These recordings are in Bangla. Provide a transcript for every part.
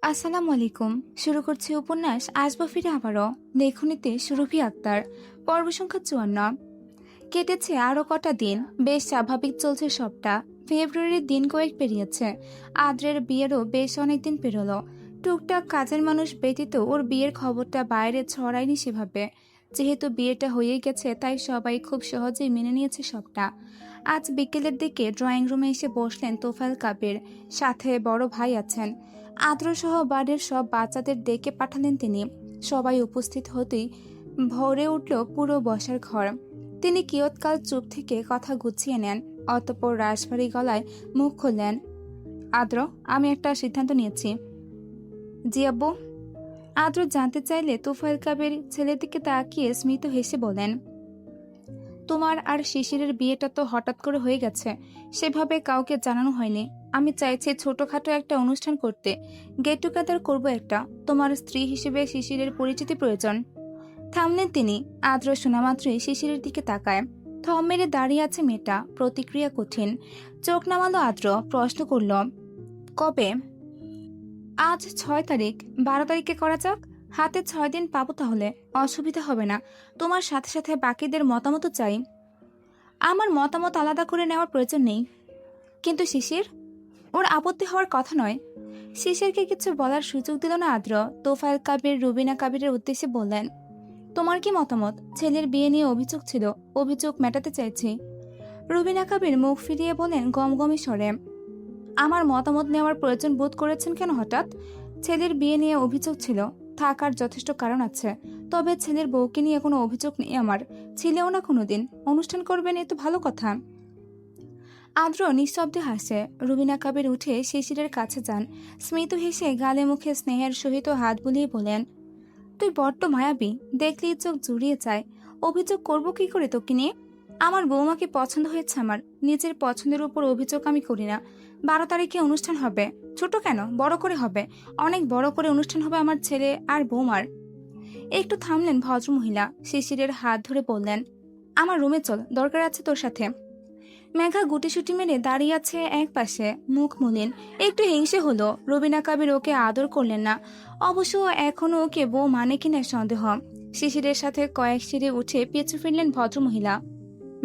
আসসালামু আলাইকুম। শুরু করছি উপন্যাস আসবো ফিরে আবারও। লেখনীতে সুরভি আক্তার। পর্ব সংখ্যা 54। কেটেছে আরো কটা দিন, বেশ স্বাভাবিক চলছে সবটা। ফেব্রুয়ারির দিন কয়েক পেরিয়েছে। আদ্রের বিয়েরও বেশ অনেকদিন পেরোলো। টুকটাক কাজের মানুষ ব্যতীত ওর বিয়ের খবরটা বাইরে ছড়ায়নি সেভাবে। যেহেতু বিয়েটা হয়ে গেছে তাই সবাই খুব সহজেই মেনে নিয়েছে সবটা। আজ বিকেলের দিকে ড্রয়িং রুমে এসে বসলেন তোফায়েল কাবির। সাথে বড় ভাই আছেন। আদ্রসহ বাড়ির সব বাচ্চাদের ডেকে পাঠালেন তিনি। সবাই উপস্থিত হতেই ভরে উঠল পুরো বসার ঘর। তিনি কিয়ৎকাল চুপ থেকে কথা গুছিয়ে নেন, অতঃপর রাশভারী গলায় মুখ খুললেন। আদ্র, আমি একটা সিদ্ধান্ত নিয়েছি। জি আব্বু। আদ্র জানতে চাইলে তোফায়েল কাবির ছেলের দিকে তাকিয়ে স্মিত হেসে বলেন, তোমার আর শিশিরের বিয়েটা তো হঠাৎ করে হয়ে গেছে, সেভাবে কাউকে জানানো হয়নি। আমি চাইছি ছোটখাটো একটা অনুষ্ঠান করতে, গেট টুগেদার করবো একটা। তোমার স্ত্রী হিসেবে শিশিরের পরিচিতি প্রয়োজন। থামলেন তিনি। আদ্র শোনামাত্রই শিশিরের দিকে তাকায়। থম মেরে দাঁড়িয়ে আছে মেয়েটা, প্রতিক্রিয়া কঠিন। চোখ নামালো আদ্র, প্রশ্ন করল, কবে? আজ 6 তারিখ। 12 তারিখে করা যাক। হাতে 6 দিন পাবো, তাহলে অসুবিধা হবে না। তোমার সাথে সাথে বাকিদের মতামতও চাই। আমার মতামত আলাদা করে নেওয়ার প্রয়োজন নেই। কিন্তু শিশির? ওর আপত্তি হওয়ার কথা নয়। শিশিরকে কিছু বলার সুযোগ দিল না আদ্র। তোফায়েল কাবির রুবিনা কাবিরের উদ্দেশ্যে বললেন, তোমার কি মতামত? ছেলের বিয়ে নিয়ে অভিযোগ ছিল, অভিযোগ মেটাতে চাইছি। রুবিনা কাবির মুখ ফিরিয়ে বলেন গমগমে স্বরে, আমার মতামত নেওয়ার প্রয়োজন বোধ করেছেন কেন হঠাৎ? ছেলের বিয়ে নিয়ে অভিযোগ ছিল, থাকার যথেষ্ট কারণ আছে। তবে ছেলের বউকে নিয়ে কোনো অভিযোগ নেই আমার, ছিলেও না কোনোদিন। অনুষ্ঠান করবেন, এ তো ভালো কথা। আদ্র নিঃশব্দে হাসে। রুবিনা কাবির উঠে শিশিরের কাছে যান। স্মিত হেসে গালে মুখে স্নেহের সহিত হাত বুলিয়ে বলেন, তুই বড্ড মায়াবী, দেখলেই চোখ জুড়িয়ে যায়। অভিযোগ করব কি করে তোকে নিয়ে? আমার বৌমাকে পছন্দ হয়েছে আমার। নিজের পছন্দের উপর অভিযোগ আমি করি না। 12 তারিখে অনুষ্ঠান হবে। ছোট কেন, বড় করে হবে। অনেক বড় করে অনুষ্ঠান হবে আমার ছেলে আর বৌমার। একটু থামলেন ভদ্রমহিলা। শিশিরের হাত ধরে বললেন, আমার রুমে চল, দরকার আছে তোর সাথে। মেঘা গুটিসুটি মেরে দাঁড়িয়ে আছে এক পাশে, মুখ মলিন। একটু হিংসে হলো রবিনা কাবির ওকে আদর করলেন না। অবশ্য এখনো ওকে বউ মানে কিনা সন্দেহ। শিশিরের সাথে কয়েক সিঁড়ি উঠে পিছু ফিরলেন ভদ্রমহিলা।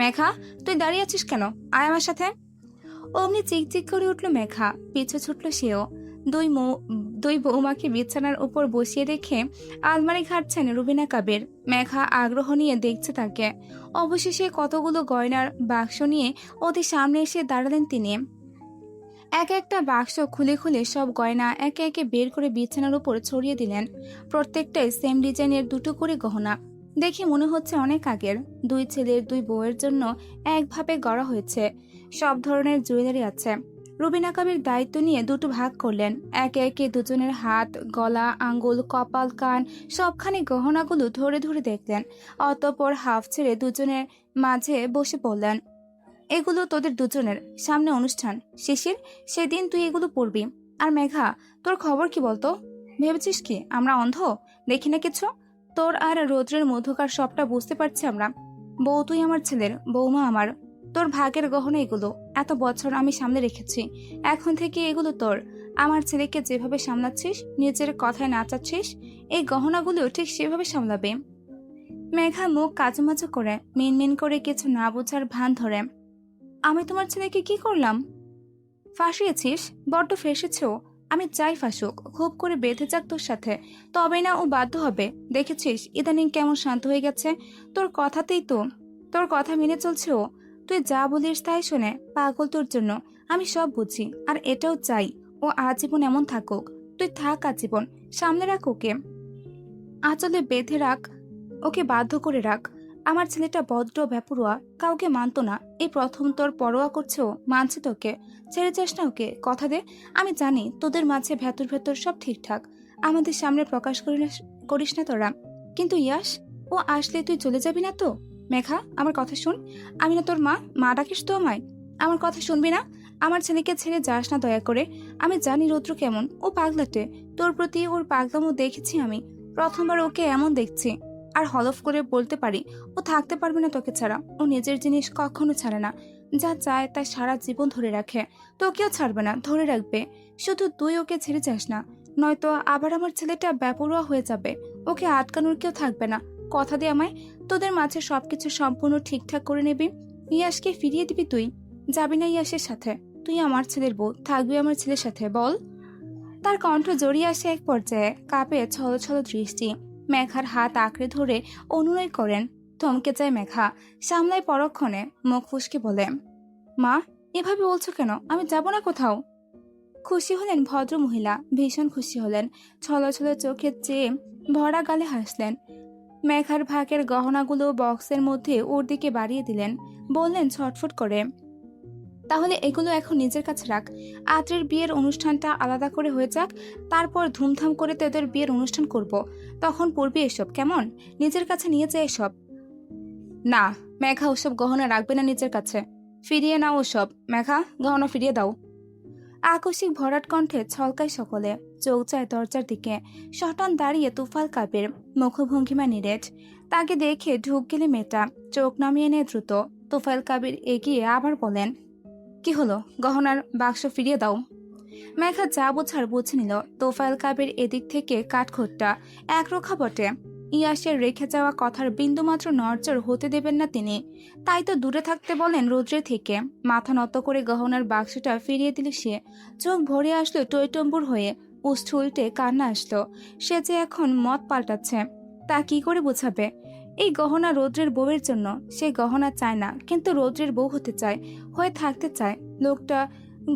মেঘা, তুই দাঁড়িয়ে আছিস কেন? আয় আমার সাথে। অমনি চিকচিক করে উঠল মেঘা, পিছু ছুটল সেও। দুই বৌমাকে বিছানার উপর বসিয়ে রেখে আলমারি ঘাটছেন রুবিনা কাবির। মেঘা আগ্রহ নিয়ে দেখছে তাকে। অবশেষে কতগুলো গয়নার বাক্স নিয়ে ওদের সামনে এসে দাঁড়ালেন তিনি। এক একটা বাক্স খুলে খুলে সব গয়না একে একে বের করে বিছানার উপর ছড়িয়ে দিলেন। প্রত্যেকটাই সেম ডিজাইনের দুটো করে গহনা। দেখে মনে হচ্ছে অনেক আগের। দুই ছেলের দুই বউয়ের জন্য একভাবে গড়া হয়েছে। সব ধরনের জুয়েলারি আছে। রুবিনা কাবির দায়িত্ব নিয়ে দুটো ভাগ করলেন। একে একে দুজনের হাত, গলা, আঙ্গুল, কপাল, কান সবখানে গহনাগুলো ধরে ধরে দেখলেন। অতঃপর হাফ ছেড়ে দুজনের মাঝে বসে পড়লেন। এগুলো তোদের দুজনের, সামনে অনুষ্ঠান। শিশির, সেদিন তুই এগুলো পরবি। আর মেঘা, তোর খবর কি বলতো? ভেবেছিস কি আমরা অন্ধ, দেখি না কিছু? তোর আর রৌদ্রের মধুকার সবটা বুঝতে পারছি আমরা। বউ তুই আমার ছেলের, বৌমা আমার। তোর ভাগের গহনা এগুলো। এত বছর আমি সামনে রেখেছি, এখন থেকে এগুলো তোর। আমার ছেলেকে যেভাবে সামলাচ্ছিস, নিজের কথায় নাচাচ্ছিস, এই গহনাগুলো ঠিক সেভাবে সামলাবে। মেঘা মুখ কাচুমাচু করে মিনমিন করে কিছু না বোঝার ভান ধরে। আমি তোমার ছেলেকে কি করলাম? ফাঁসিয়েছিস, বড্ড ফেসেছ। আমি চাই ফাঁসুক, খুব করে বেঁধে যাক তোর সাথে, তবেই না ও বাধ্য হবে। দেখেছিস ইদানিং কেমন শান্ত হয়ে গেছে। তোর কথাতেই তো, তোর কথা মেনে চলছে ও। তুই যা বলিস তাই শোনে, পাগল তোর জন্য। আমি সব বুঝি, আর এটাও চাই ও আজীবন এমন থাকুক। তুই থাক আজীবন, সামনে রাখ ওকে, আঁচলে বেঁধে রাখ, ওকে বাধ্য করে রাখ। আমার ছেলেটা বড্ড বেপরোয়া, কাউকে মানতো না। এই প্রথম তোর পরোয়া করছে ও, মানছে তোকে। ছেড়ে যাস না ওকে, কথা দে। আমি জানি তোদের মাঝে ভেতর ভেতর সব ঠিকঠাক, আমাদের সামনে প্রকাশ করিস না তোরা। কিন্তু ইয়াস, ও আসলে তুই চলে যাবি না তো? মেঘা, আমার কথা শুন। আমি না তোর মা, মা ডাকিস তো আমায়। আমার কথা শুনবি না? আমার ছেলেকে ছেড়ে যাস না দয়া করে। আমি জানি রৌদ্র কেমন, ও পাগলাটে। তোর প্রতি ওর পাগলামো দেখেছি আমি, প্রথমবার ওকে এমন দেখছি। আর হলফ করে বলতে পারি ও থাকতে পারবে না তোকে ছাড়া। ও নিজের জিনিস কখনো ছাড়ে না। যা চায় তা সারা জীবন ধরে রাখে, তোকেও ছাড়বে না, ধরে রাখবে। শুধু তুই ওকে ছেড়ে যাস না, নয়তো আবার আমার ছেলেটা বেপরোয়া হয়ে যাবে। ওকে আটকানোর কেউ থাকবে না। কথা দে আমায়, তোদের মাঝে সবকিছু সম্পূর্ণ ঠিকঠাক করে নিবি। ইয়াসকে ফিরিয়ে দিবি তুই। যাবি না ইয়াসের সাথে? তুই আমার ছেলের বউ, থাকবি আমার ছেলের সাথে, বল। তার কণ্ঠ জড়িয়ে আসে এক পর্যায়ে, কাঁপে ছল ছল দৃষ্টি। মেঘার হাত আঁকড়ে ধরে অনুনয় করেন। থমকে যায় মেঘা, সামলায় পরক্ষণে, মুখ ফুসকে বলে, মা, এভাবে বলছো কেন? আমি যাব না কোথাও। খুশি হলেন ভদ্র মহিলা, ভীষণ খুশি হলেন। ছল ছল চোখে চেয়ে ভরা গালে হাসলেন। মেঘার ভাগের গহনাগুলো বক্সের মধ্যে ওর দিকে বাড়িয়ে দিলেন। বললেন ছটফট করে, তাহলে এগুলো এখন নিজের কাছে রাখ। আদ্রের বিয়ের অনুষ্ঠানটা আলাদা করে হয়ে যাক, তারপর ধুমধাম করে তোদের বিয়ের অনুষ্ঠান করব। তখন পড়বি এসব, কেমন? নিজের কাছে নিয়ে যায় এসব। না, মেঘা ওসব গহনা রাখবে না নিজের কাছে। ফিরিয়ে নাও ওসব। মেঘা, গহনা ফিরিয়ে দাও। আকস্মিক ভরাট কণ্ঠে ছলকায় সকলে, চোখ চায় দরজার দিকে। শটান দাঁড়িয়ে তুফাল কাপের, মুখভঙ্গিমা নিরেট। তাকে দেখে ঢুক গেলে মেয়েটা, চোখ নামিয়ে নেয় দ্রুত। তুফাইল কাবির এগিয়ে আবার বলেন, কি হলো? গহনার বাক্স ফিরিয়ে দাও। মেঘা যা বোঝার বুঝে নিল। তোফায়েল কাবির এদিক থেকে কাঠখোট্টা, একরোখা বটে। ইয়াসের রেখে যাওয়া কথার বিন্দুমাত্র নড়চড় হতে দেবেন না তিনি। তাই তো দূরে থাকতে বলেন রৌদ্রের থেকে। মাথা নত করে গহনার বাক্সটা ফিরিয়ে দিল সে। চোখ ভরে আসলো টইটম্বুর হয়ে, উষ্ঠ উল্টে কান্না আসলো। সে যে এখন মত পাল্টাচ্ছে, তা কি করে বোঝাবে? এই গহনা রৌদ্রের বউয়ের জন্য। সে গহনা চায় না, কিন্তু রৌদ্রের বউ হতে চায়, হয়ে থাকতে চায়। লোকটা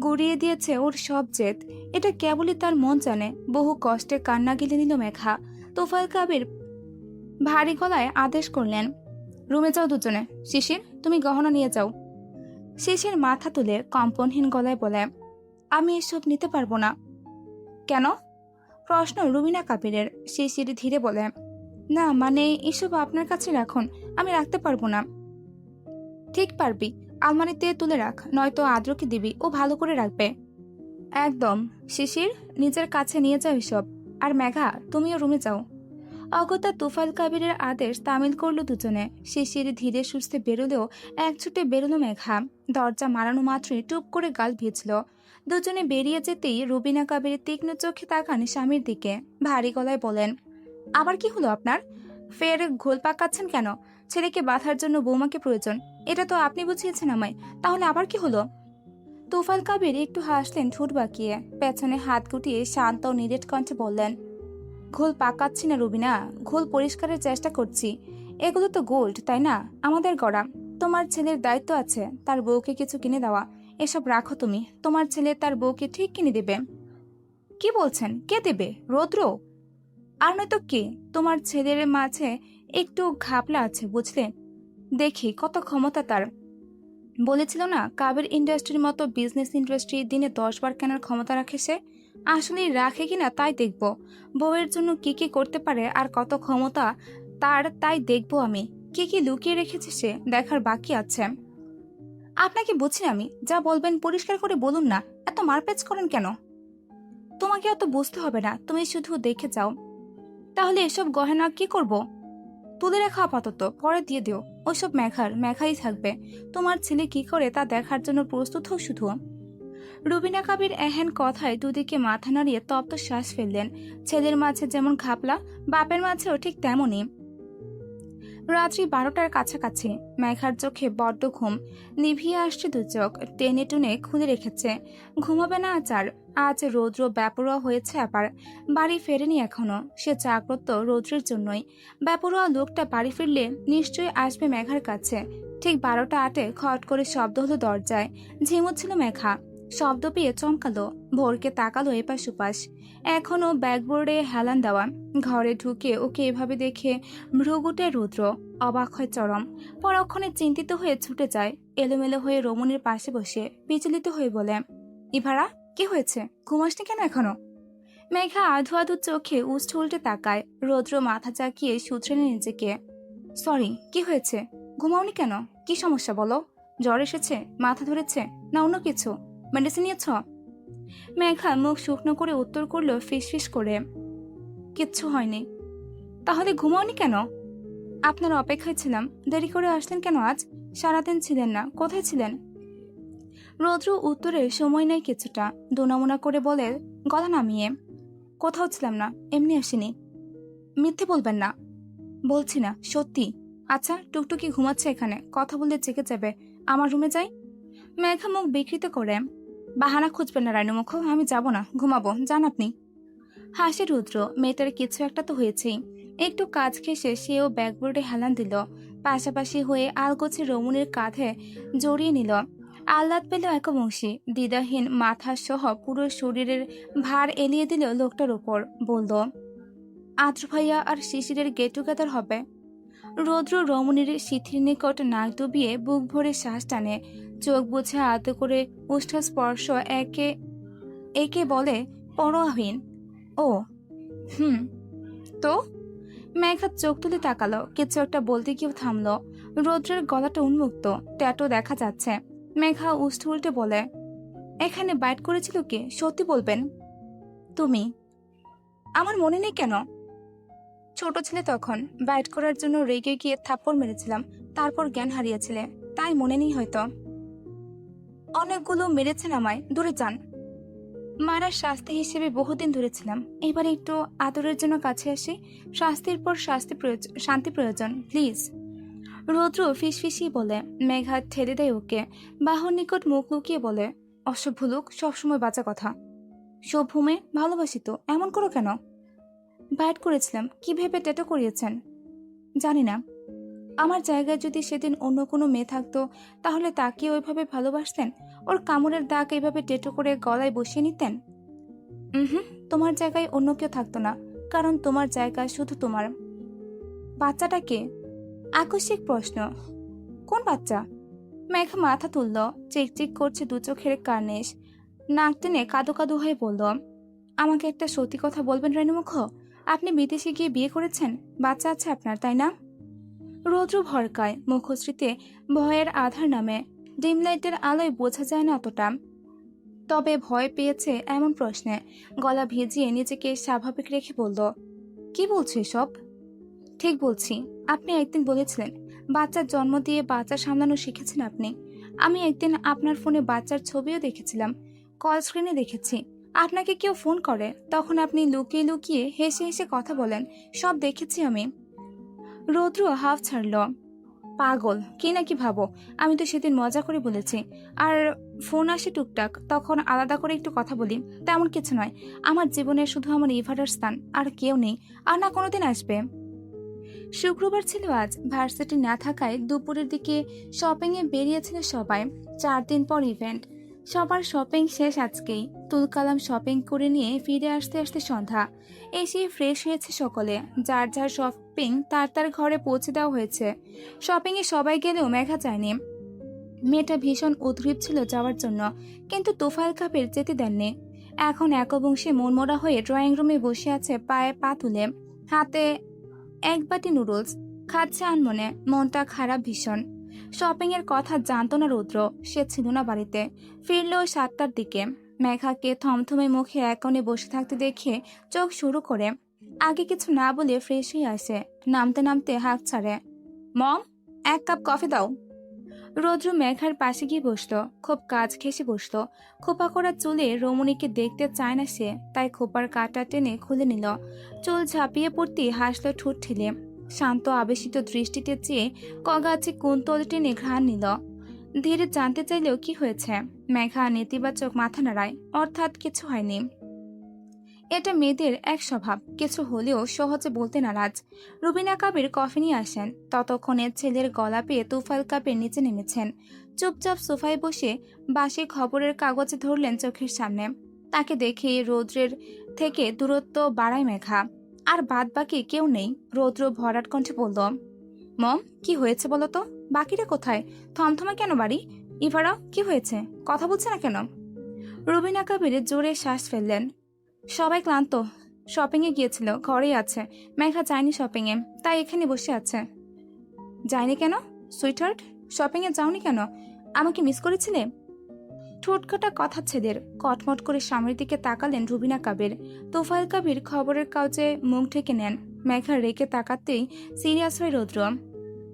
গুড়িয়ে দিয়েছে ওর সব জেদ। এটা কেবলই তার মন জানে। বহু কষ্টে কান্না গিলে নিল মেঘা। তোফায়েল কাবির ভারী গলায় আদেশ করলেন, রুমে যাও দুজনে। শিশির, তুমি গহনা নিয়ে যাও। শিশির মাথা তুলে কম্পনহীন গলায় বলে, আমি এসব নিতে পারবো না। কেন? প্রশ্ন রুবিনা কাবিরের। শিশির ধীরে বলে, না মানে এসব আপনার কাছে রাখুন, আমি রাখতে পারবো না। ঠিক পারবি, আলমারিতে তুলে রাখ, নয়তো আদ্রকে দিবি, ও ভালো করে রাখবে। একদম। শিশির, নিজের কাছে নিয়ে যাও এসব। আর মেঘা, তুমিও রুমে যাও। অগত্যা তুফাইল কাবিরের আদেশ তামিল করলো দুজনে। শিশির ধীরে সুস্থে বেরোলেও এক ছুটে বেরোলো মেঘা। দরজা মারানো মাত্রই টুপ করে গাল ভিজল। দুজনে বেরিয়ে যেতেই রুবিনা কাবির তীক্ষ্ণ চোখে তাকান স্বামীর দিকে, ভারী গলায় বলেন, আবার কি হলো আপনার? ফের ঘোল পাকাচ্ছেন কেন? ছেলেকে বাঁধার জন্য বৌমাকে প্রয়োজন, এটা তো আপনি বুঝিয়েছেন আমায়। তাহলে আবার কি হলো? তুফাইল কাবির একটু হাসলেন ঠোঁট বাঁকিয়ে, পেছনে হাত গুটিয়ে শান্ত ও নিরেট কণ্ঠে বললেন, ঘোল পাকাচ্ছি না রুবিনা, ঘোল পরিষ্কারের চেষ্টা করছি। এগুলো তো গোল্ড, তাই না? আমাদের গড়া। তোমার ছেলের দায়িত্ব আছে তার বউকে কিছু কিনে দেওয়া। এসব রাখো তুমি, তোমার ছেলে তার বউকে ঠিক কিনে দেবে। কি বলছেন? কে দেবে? রৌদ্র? আর নয়তো কে? তোমার ছেলের মাঝে একটু ঘাপলা আছে, বুঝলে? দেখি কত ক্ষমতা তার। বলেছিল না, কাবের ইন্ডাস্ট্রির মতো বিজনেস ইন্ডাস্ট্রি দিনে 10 বার কেনার ক্ষমতা রাখে সে। আসলেই রাখে কিনা তাই দেখব। বউয়ের জন্য কি কি করতে পারে আর কত ক্ষমতা তার, তাই দেখব আমি। কি কি লুকিয়ে রেখেছে সে, দেখার বাকি আছে। আপনাকে বুঝি আমি, যা বলবেন পরিষ্কার করে বলুন না, এত মারপ্যাচ করেন কেন? তোমাকে অত বুঝতে হবে না, তুমি শুধু দেখে যাও। তাহলে এসব গহনা কি করব? তুলে রাখা আপাতত, পরে দিয়ে দিও। ওসব মেঘাই থাকবে। তোমার ছেলে কি করে তা দেখার জন্য প্রস্তুত হও শুধু। রুবিনা কাবির এহেন কথায় দুদিকে মাথা নাড়িয়ে তপ্ত শ্বাস ফেললেন। ছেলের মাঝে যেমন ঘাপলা, বাপের মাঝেও ঠিক তেমনই। রাত্রি 12টার কাছাকাছি। মেঘার চোখে বড্ড ঘুম, নিভিয়ে আসছে দু চোখ, টেনে টুনে খুলে রেখেছে। ঘুমাবে না আজ রৌদ্র বেপরোয়া হয়েছে আবার। বাড়ি ফেরেনি এখনো। সে জাগ্রত রৌদ্রের জন্যই। বেপরোয়া লোকটা বাড়ি ফিরলে নিশ্চয়ই আসবে মেঘার কাছে। ঠিক 12টা 8 খট করে শব্দ হলো দরজায়। ঝিমুচ্ছিল মেঘা। শব্দ পেয়ে চমকালো, ভোরকে তাকালো এপাশ ওপাশ। এখনো ব্যাকবোর্ডে হেলান দেওয়া। ঘরে ঢুকে ওকে এভাবে দেখে ভ্রুগুটে রুদ্র, অবাক হয় চরম। পরক্ষণে চিন্তিত হয়ে ছুটে যায়, এলোমেলো হয়ে রমণীর পাশে বসে বিচলিত হয়ে বলে, ইভারা, কি হয়েছে? ঘুমাসনি কেন এখনো? মেঘা আধু আধু চোখে উষ্ঠ উল্টে তাকায়। রৌদ্র মাথা চাকিয়ে শুধরে নিজেকে, সরি, কি হয়েছে? ঘুমাওনি কেন? কি সমস্যা বলো? জ্বর এসেছে? মাথা ধরেছে? না অন্য কিছু? মেডিসিন নিয়েছ? মেঘা মুখ শুকনো করে উত্তর করলো ফিসফিস করে, কিচ্ছু হয়নি। তাহলে ঘুমাওনি কেন? আপনার অপেক্ষায় ছিলাম। দেরি করে আসলেন কেন আজ? সারাদিন ছিলেন না, কোথায় ছিলেন? রৌদ্র উত্তরের সময় নেই কিছুটা, দোনামোনা করে বলে গলা নামিয়ে, কোথাও ছিলাম না, এমনি আসিনি। মিথ্যে বলবেন না। বলছি না, সত্যি। আচ্ছা, টুকটুকি ঘুমাচ্ছে এখানে, কথা বললে জেগে যাবে। আমার রুমে যাই। মেঘা মুখ বিকৃত করে, বাহানা খুঁজবেন না রানুমুখ, আমি যাব না, ঘুমাবো, যান আপনি। হাসি রুদ্র, মেয়েটার কিছু একটা তো হয়েছেই। একটু কাজ ঘেঁষে সেও ব্যাকবোর্ডে হেলান দিল, পাশাপাশি হয়ে আলগোছে রমণীর কাঁধে জড়িয়ে নিল। আহ্লাদ পেল একবংশী, দ্বিধাহীন মাথা সহ পুরো শরীরের ভার এলিয়ে দিল লোকটার উপর। বলল, আদ্র ভাইয়া আর শিশিরের গেট টুগেদার হবে। রৌদ্র রমণীর শিথির নিকট নাক ডুবিয়ে বুক ভরে শ্বাস টানে, চোখ বুঝে আলতো করে উষ্ঠ স্পর্শ একে একে বলে পরোয়াহীন, ও হুম। তো মেঘা চোখ তুলে তাকালো, কিছু একটা বলতে গিয়েও থামলো। রৌদ্রের গলাটা উন্মুক্ত, ট্যাটু দেখা যাচ্ছে। মেঘা উষ্ঠ উল্টে বলে, এখানে বাইট করেছিল কে, সত্যি বলবেন? তুমি। আমার মনে নেই কেন? ছোট ছেলে তখন, বাইট করার জন্য রেগে গিয়ে থাপ্পড় মেরেছিলাম, তারপর জ্ঞান হারিয়েছিলে, তাই মনে নেই হয়তো। অনেকগুলো মেরেছেন আমায়, দূরে যান। মারার শাস্তি হিসেবে বহুদিন ধরেছিলাম, এবার একটু আদরের জন্য কাছে আসি। শাস্তির পর শান্তি প্রয়োজন, প্লিজ। রৌদ্র ফিসফিসিয়ে বলে। মেঘা ঠেলে দেয় ওকে, বাহর নিকট মুখ লুকিয়ে বলে, অসভ্য লোক, সবসময় বাঁচা কথা। সভ্য মেয়ে, ভালোবাসি তো, এমন করো কেন? বাইট করেছিলাম, কি ভেবে ট্যাটু করিয়েছেন? জানি না। আমার জায়গায় যদি সেদিন অন্য কোনো মেয়ে থাকতো, তাহলে তাকে ওইভাবে ভালোবাসতেন? ওর কামড়ের দাগ এইভাবে টেটু করে গলায় বসিয়ে নিতেন? হুম, তোমার জায়গায় অন্য কেউ থাকতো না, কারণ তোমার জায়গা শুধু তোমার। বাচ্চাটাকে? আকস্মিক প্রশ্ন। কোন বাচ্চা? মেঘা মাথা তুলল, চিকচিক করছে দু চোখের কার্নিশ। নাক টেনে কাদো কাদো হয়ে বলল, আমাকে একটা সত্যি কথা বলবেন রানুমুখ? আপনি বিদেশে গিয়ে বিয়ে করেছেন, বাচ্চা আছে আপনার, তাই না? রৌদ্র ভরকায়, মুখশ্রীতে ভয়ের আধার নামে। ডিম লাইটের আলোয় বোঝা যায় না অতটা, তবে ভয় পেয়েছে এমন প্রশ্নে গলা ভিজিয়ে নিজেকে স্বাভাবিক রেখে বলল, কি বলছো এসব? ঠিক বলছি। আপনি একদিন বলেছিলেন বাচ্চার জন্ম দিয়ে বাচ্চা সামলানো শিখেছেন আপনি। আমি একদিন আপনার ফোনে বাচ্চার ছবিও দেখেছিলাম, কল স্ক্রিনে দেখেছি। আপনাকে কেউ ফোন করে, তখন আপনি লুকিয়ে লুকিয়ে হেসে হেসে কথা বলেন, সব দেখেছি আমি। রৌদ্র হাফ ছাড়ল। পাগল, কি নাকি ভাবো, আমি তো সেদিন মজা করে বলেছি। আর ফোন আসে টুকটাক, তখন আলাদা করে একটু কথা বলি, তেমন কিছু নয়। আমার জীবনে শুধু আমার ইভারের স্থান, আর কেউ নেই, আর না কোনোদিন আসবে। শুক্রবার ছিল আজ, ভার্সিটি না থাকায় দুপুরের দিকে শপিংয়ে বেরিয়েছিল সবাই। 4 দিন পর ইভেন্ট, সবার শপিং শেষ আজকেই। তুলকালাম শপিং করে নিয়ে ফিরে আসতে আসতে সন্ধ্যা। এসে ফ্রেশ হয়েছে সকলে, যার যার শপিং তার তার ঘরে পৌঁছে দেওয়া হয়েছে। শপিংয়ে সবাই গেলেও মেঘা যায়নি। মেয়েটা ভীষণ উদ্গ্রীব ছিল যাওয়ার জন্য, কিন্তু তোফায়েল কাপের যেতে দেননি। এখন একবংশে মনমরা হয়ে ড্রয়িং রুমে বসে আছে, পায়ে পা তুলে, হাতে এক বাটি নুডলস খাচ্ছে আনমনে, মনটা খারাপ ভীষণ। শপিং এর কথা জানতো না রৌদ্র, সে ছিল না বাড়িতে। ফিরল 7টার দিকে। মেঘাকে থমথমে মুখে এক কোণে বসে থাকতে দেখে চোখ শুরু করে, আগে কিছু না বলে ফ্রেশ হয়ে আসে, নামতে নামতে হাঁক ছাড়ে, মম, 1 কাপ কফি দাও। রৌদ্র মেঘার পাশে গিয়ে বসলো, খুব কাজ ঘেঁষে বসলো। খোপা করা চুলে রমণীকে দেখতে চায় না সে, তাই খোপার কাঁটা টেনে খুলে নিল। চুল ঝাঁপিয়ে পড়তে হাসলো ঠোঁট ঠেলে, শান্ত আবেশিত দৃষ্টিতে চেয়ে কগাছে কুন্তল টেনে ঘ্রাণ নিল। ধীরে জানতে চাইলেও কি হয়েছে। মেঘা নেতিবাচক মাথা নাড়ায়, অর্থাৎ কিছু হয়নি। এটা মেয়েদের এক স্বভাব, কিছু হলেও সহজে বলতে নারাজ। রুবিনা কাবির কফি নিয়ে আসেন, ততক্ষণে ছেলের গলা পেয়ে তুফাইল কাপের নিচে নেমেছেন। চুপচাপ সোফায় বসে বাসি খবরের কাগজে ধরলেন চোখের সামনে। তাকে দেখে রৌদ্রের থেকে দূরত্ব বাড়ায় মেঘা। আর বাদ বাকি কেউ নেই। রৌদ্র ভরাট কণ্ঠে বলল, মম, কি হয়েছে বলো তো? বাকিরা কোথায়? থমথমে কেন বাড়ি? ইভারা, কি হয়েছে, কথা বলছে না কেন? রুবিনা কাবির জোরে শ্বাস ফেললেন। সবাই ক্লান্ত, শপিংয়ে গিয়েছিল, ঘরেই আছে। মেঘা যায়নি শপিংয়ে, তাই এখানে বসে আছে। যায়নি কেন সুইটহার্ট? শপিংয়ে যাওনি কেন? আমাকে মিস করেছিলে? ঠোঁটকাটা কথা ছেদের, কটমট করে সামনের দিকে তাকালেন রুবিনা কাবির। তোফায়েল কাবির খবরের কাগজে মুখ ঢেকে নেন। মেঘা রেখে তাকাতেই সিরিয়াস হয় রৌদ্র।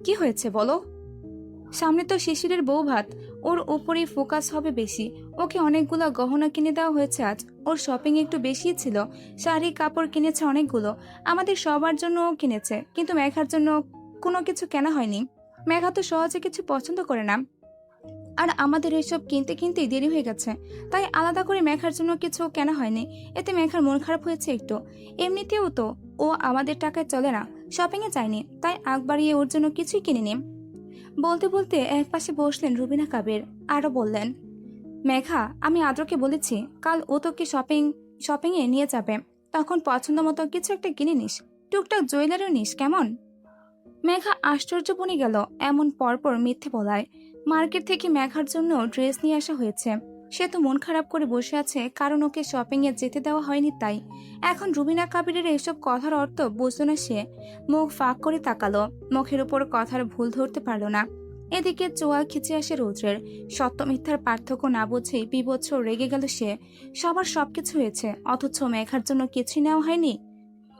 কি হয়েছে বলো? সামনে তো শিশিরের বউ ভাত, ওর উপরেই ফোকাস হবে বেশি। ওকে অনেকগুলো গহনা কিনে দেওয়া হয়েছে আজ। ওর শপিং একটু বেশিই ছিল। শাড়ি কাপড় কিনেছে অনেকগুলো। আমাদের সবার জন্য ও কিনেছে, কিন্তু মেঘার জন্য কোনো কিছু কেনা হয়নি। মেঘা তো সহজে কিছু পছন্দ করে না, আর আমাদের এসব কিনতে কিনতেই দেরি হয়ে গেছে, তাই আলাদা করে মেঘার জন্য কিছু কেনা হয়নি। এতে মেঘার মন খারাপ হয়েছে একটু। এমনিতেও তো ও আমাদের টাকায় চলে না, শপিং এ যায়নি, তাই আগ বাড়িয়ে ওর জন্য কিছুই কিনিনি। বলতে বলতে এক পাশে বসলেন রুবিনা কাবির। আরো বললেন, মেঘা, আমি আদ্রকে বলেছি কাল ও তোকে শপিং এ নিয়ে যাবে। তখন পছন্দ মতো কিছু একটা কিনে নিস, টুকটাক জুয়েলারিও নিস, কেমন? মেঘা আশ্চর্য বনে গেল এমন পরপর মিথ্যে বলায়। মার্কেট থেকে মেঘার জন্য ড্রেস নিয়ে আসা হয়েছে। সে তো মন খারাপ করে বসে আছে কারণ ওকে শপিং এ যেতে দেওয়া হয়নি তাই। এখন রুবিনা কাবিরের এসব কথার অর্থ বুঝলো না সে। মুখ ফাঁক করে তাকালো, মুখের উপর কথার ভুল ধরতে পারল না। এদিকে চোয়াল খিচে আসে রৌদ্রের। সত্য মিথ্যার পার্থক্য না বুঝেই বিভৎস রেগে গেল সে। সবার সবকিছু হয়েছে, অথচ মেঘার জন্য কিছুই নেওয়া হয়নি,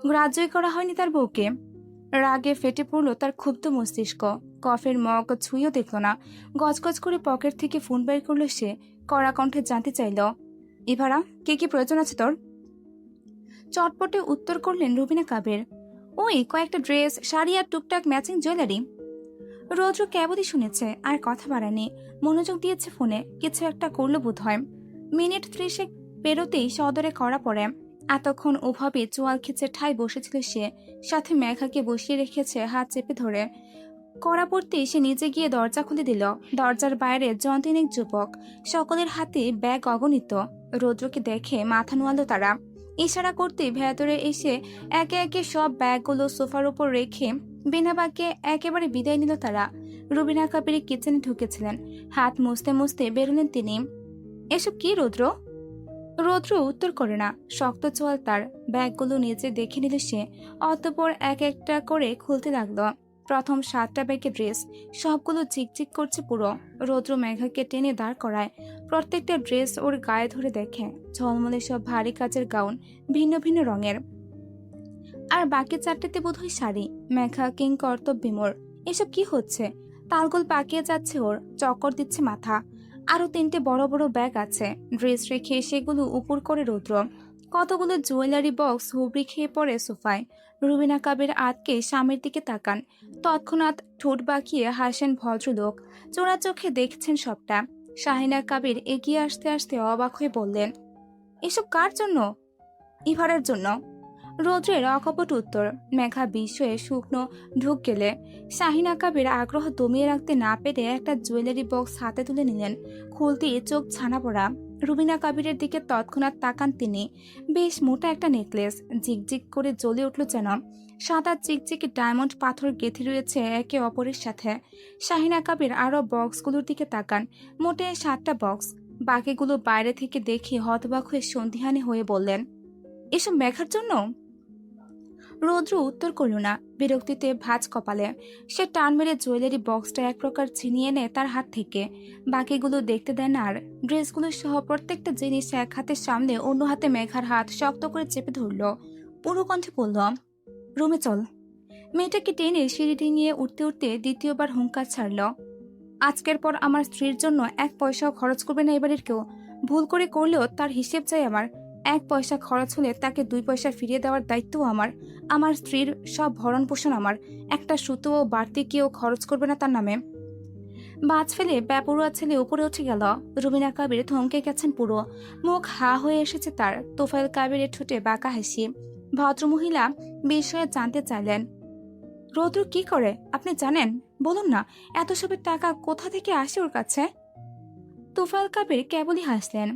গ্রাহ্যই করা হয়নি তার বউকে। রাগে ফেটে পড়ল তার ক্ষুব্ধ মস্তিষ্ক। কফের মগ ছুঁয়েও দেখল না। গজগজ করে পকেট থেকে ফোন বের করলো সে। কড়া কণ্ঠে জানতে চাইল, ইভারা, কি কি প্রয়োজন আছে তোর? চটপটে উত্তর করলেন রুবিনা কাবির, ওই কয়েকটা ড্রেস, শাড়ি আর টুকটাক ম্যাচিং জুয়েলারি। রৌদ্র কেবলই শুনেছে, আর কথা বাড়ানি। মনোযোগ দিয়েছে ফোনে, কিছু একটা করলো বোধ হয়। মিনিট 30 পেরোতেই সদরে করা পড়ে। এতক্ষণ ওভাবে চোয়াল খিচে ঠাই বসেছিল সে, সাথে মেঘাকে বসিয়ে রেখেছে হাত চেপে ধরে। কড়া পড়তেই সে নিজে গিয়ে দরজা খুলে দিল। দরজার বাইরে জনতিনেক যুবক, সকলের হাতে ব্যাগ অগণিত। রৌদ্রকে দেখে মাথা নোয়ালো তারা। ইশারা করতে ভেতরে এসে একে একে সব ব্যাগগুলো সোফার উপর রেখে বিনা বাক্যে একেবারে বিদায় নিল তারা। রুবিনা কাবির কিচেনে ঢুকেছিলেন, হাত মুছতে মুছতে বেরোলেন তিনি। এসব কি রৌদ্র? রৌদ্র উত্তর করে না, শক্ত চোয়াল তার। ব্যাগগুলো নিচে দেখে নিল সে, অতঃপর এক একটা করে খুলতে লাগলো। প্রথম 7টা ব্যাগে ড্রেস, সবগুলো চিকচিক করছে পুরো। রৌদ্র মেঘাকে টেনে দাঁড় করায়। প্রত্যেকটা ড্রেস ওর গায়ে ধরে দেখে, ঝলমলে সব ভারী কাচের গাউন, ভিন্ন ভিন্ন রঙের। আর বাকি 4টেতে বোধহয় শাড়ি। মেঘা কিং কর্তব্য বিমোর। এসব কি হচ্ছে? তালগোল পাকিয়ে যাচ্ছে ওর, চক্কর দিচ্ছে মাথা। আরো 3টে বড় বড় ব্যাগ আছে, ড্রেস রেখে সেগুলো উপর করে রৌদ্র। কতগুলো জুয়েলারি বক্স হুবড়ি খেয়ে পড়ে সোফায়। রুবিনা কাবির আতকে স্বামীর দিকে তাকান। তৎক্ষণাৎ ঠোঁট বাঁকিয়ে হাসেন ভদ্রলোক। চোরা চোখে দেখছেন সবটা। শাহিনা কাবির এগিয়ে আসতে আসতে অবাক হয়ে বললেন, এসব কার জন্য? ইভারের জন্য। রৌদ্রের অকপট উত্তর। মেঘা বিস্ময়ে শুকনো ঢুক গেলে। শাহিনা কাবির আগ্রহ দমিয়ে রাখতে না পেরে একটা জুয়েলারি বক্স হাতে তুলে নিলেন। খুলতেই চোখ ছানা পড়া। রুবিনা কাবিরের দিকে তৎক্ষণাৎ তাকান তিনি। বেশ মোটা একটা নেকলেস, জিকজিক করে জ্বলে উঠল যেন। সাদা চিকচিকে ডায়মন্ড পাথর গেঁথে রয়েছে একে অপরের সাথে। শাহিনা কাবির আরো বক্সগুলোর দিকে তাকান। মোটে 7টা বক্স। বাকিগুলো বাইরে থেকে দেখে হতবাক হয়ে সন্ধিহানি হয়ে বললেন, এসব মেঘার জন্য? রৌদ্র উত্তর করল না, বিরক্তিতে ভাঁজ কপালে। সে টান মেরে জুয়েলারি বক্সটা এক প্রকার ছিনিয়ে নেয় তার হাত থেকে। বাকিগুলো দেখতে দেন আর। ড্রেসগুলো সহ প্রত্যেকটা জিনিস এক হাতের সামনে অন্য হাতে মেঘার হাত শক্ত করে চেপে ধরল। পুরো কণ্ঠে বলল, রুমে চল। মেয়েটাকে টেনে সিঁড়ি ডিঙিয়ে উঠতে উঠতে দ্বিতীয়বার হুঙ্কার ছাড়ল, আজকের পর আমার স্ত্রীর জন্য 1 পয়সাও খরচ করবে না এবারের কেউ। ভুল করে করলেও তার হিসেব চাই আমার। 1 পয়সা খরচ হলে তাকে 2 পয়সা ফিরিয়ে দেওয়ার দায়িত্বও আমার। আমার স্ত্রীর সব ভরণ পোষণ আমার। একটা সুতোও বাড়তি কেউ খরচ করবে না তার নামে। বাজ ফেলে বেপরোয়া ছেলে উপরে উঠে গেল। রুবিনা কাবির থমকে গেছেন পুরো। মুখ হা হয়ে এসেছে তার। তোফায়েল কাবিরের ঠোঁটে বাঁকা হাসি। ভদ্রমহিলা বিষয়ে জানতে চাইলেন, রৌদ্র কি করে আপনি জানেন? বলুন না, এত সবের টাকা কোথা থেকে আসে ওর কাছে? তোফায়েল কাবির কেবলই হাসলেন।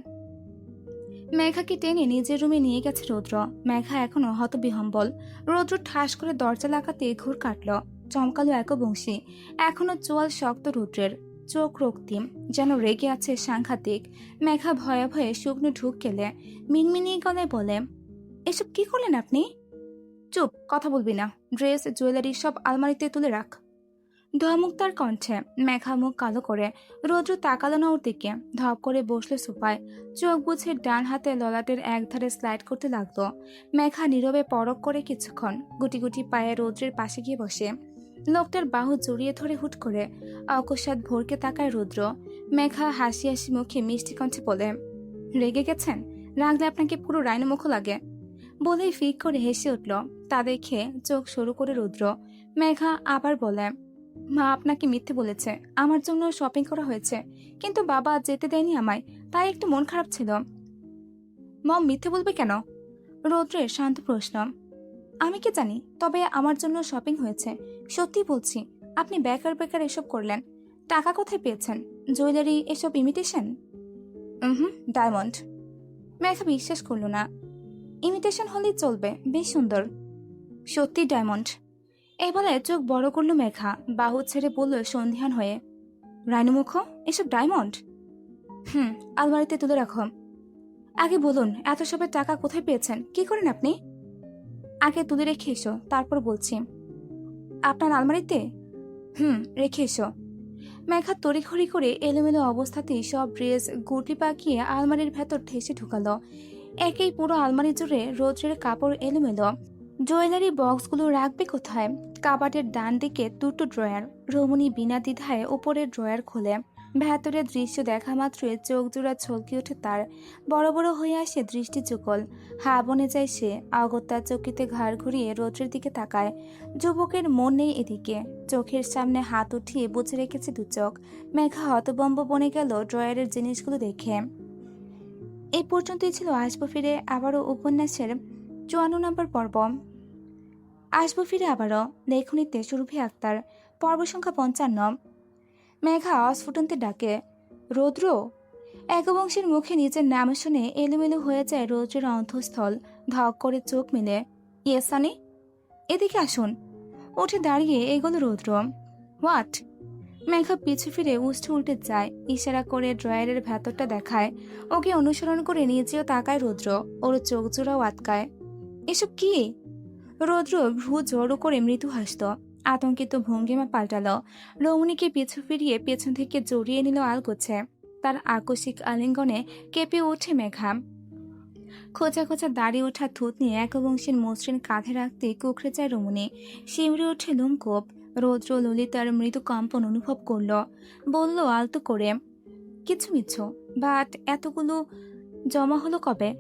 মেঘাকে টেনে নিজের রুমে নিয়ে গেছে রৌদ্র। মেঘা এখনো হতবিহম্বল। রৌদ্র ঠাস করে দরজা লাগাতে ঘুর কাটল। চমকালো একবংশী। এখনো চোয়াল শক্ত রৌদ্রের, চোখ রক্তিম, যেন রেগে আছে সাংঘাতিক। মেঘা ভয়ে ভয়ে শুকনো ঢুক গেলে মিনমিনিয়ে গলায় বলে, এসব কি করলেন আপনি? চুপ, কথা বলবি না। ড্রেস জুয়েলারি সব আলমারিতে তুলে রাখ। ধমক তার কণ্ঠে। মেঘা মুখ কালো করে। রৌদ্র তাকালো না ওর দিকে। ধপ করে বসলো সোফায়। চোখ বুঝে ডান হাতে ললাটের একধারে স্লাইড করতে লাগলো। মেঘা নীরবে পরক করে কিছুক্ষণ গুটি গুটি পায়ে রৌদ্রের পাশে গিয়ে বসে। লোকটার বাহু জড়িয়ে ধরে হুট করে অকস্মাৎ ভোরকে তাকায় রৌদ্র। মেঘা হাসি হাসি মুখে মিষ্টি কণ্ঠে বলে, রেগে গেছেন? রাগলে আপনাকে পুরো রাইনো মুখ লাগে। বলেই ফিক করে হেসে উঠল। তা দেখে চোখ সরু করে রুদ্র। মেঘা আবার বলে, মা আপনাকে মিথ্যে বলেছে, আমার জন্য শপিং করা হয়েছে, কিন্তু বাবা যেতে দেয়নি আমায়, তাই একটু মন খারাপ ছিল। মম মিথ্যে বলবে কেন? রৌদ্রের শান্ত প্রশ্ন। আমি কি জানি, তবে আমার জন্য শপিং হয়েছে, সত্যি বলছি। আপনি বেকার বেকার এসব করলেন, টাকা কোথায় পেয়েছেন? জুয়েলারি এসব ইমিটেশন? ডায়মন্ড। মেঘা বিশ্বাস করল না। ইমিটেশন হলেই চলবে, বেশ সুন্দর। সত্যি ডায়মন্ড। এবারে চোখ বড় করলো মেঘা, বাহু ছেড়ে বলল সন্ধিহান হয়ে, রাইনুমুখ, এসব ডায়মন্ড? আলমারিতে তুলে রাখো। আগে বলুন, এত সবের টাকা কোথায় পেয়েছেন, কি করেন আপনি? আগে তুলে রেখে এসো, তারপর বলছি। আপনার আলমারিতে? রেখে এসো। মেঘা তড়িঘড়ি করে এলোমেলো অবস্থাতেই সব ড্রেস গুটলি পাকিয়ে আলমারির ভেতর ঠেসে ঢুকালো। একেই পুরো আলমারি জুড়ে রোদ্রের কাপড় এলোমেলো। জুয়েলারি বক্সগুলো রাখবে কোথায়? কাবাটের ডান দিকে দুটো ড্রয়ার। রমণী বিনা দ্বিধায় উপরের ড্রয়ার খোলে। ভেতরের দৃশ্য দেখা মাত্রই চোখ জোড়া ছলকে ওঠে তার। বড় বড় হয়ে আসে দৃষ্টি চুকল। হা বনে যায় সে। অগত্যা চকিতে ঘাড় ঘুরিয়ে রৌদ্রের দিকে তাকায়। যুবকের মন নেই এদিকে। চোখের সামনে হাত উঠিয়ে বুঝে রেখেছে দু চোখ। মেঘা হতবম্ব বনে গেল ড্রয়ারের জিনিসগুলো দেখে। এই পর্যন্তই ছিল আসবো ফিরে আবারও উপন্যাসের ৫৪ নম্বর পর্ব। আসবো ফিরে আবারও লেখনীতে সুরভি আক্তার, পর্ব সংখ্যা ৫৫। মেঘা অস্ফুটন্তে ডাকে, রৌদ্র। একবংশের মুখে নিজের নাম শুনে এলোমেলো হয়ে যায় রৌদ্রের অন্তঃস্থল। ধক করে চোখ মেলে, ইয়েস সানি, এদিকে আসুন। উঠে দাঁড়িয়ে এগোলো রৌদ্র। হোয়াট? মেঘা পিছু ফিরে উষ্ঠ উল্টে যায়। ইশারা করে ড্রয়ারের ভেতরটা দেখায়। ওকে অনুসরণ করে নিজেও তাকায় রৌদ্র। ওর চোখ জোড়াও আটকায়। এসব কি? রৌদ্র ভ্রু জড়ো করে মৃদু হাসত। আতঙ্কিত ভঙ্গিমা পাল্টালো। রমণীকে পিছু ফিরিয়ে পেছন থেকে জড়িয়ে নিল আলগোছে। তার আকস্মিক আলিঙ্গনে কেঁপে ওঠে মেঘা। খোঁচা খোঁচা দাঁড়িয়ে ওঠা থুত নিয়ে একবংশের মসৃণ কাঁধে রাখতে কুকড়ে যায় রমণী। শিমড়ে ওঠে লোমকূপ। রৌদ্র ললিতার মৃদু কম্পন অনুভব করল। বলল আলতো করে, কিছু মিছো, বাট এতগুলো জমা হলো কবে?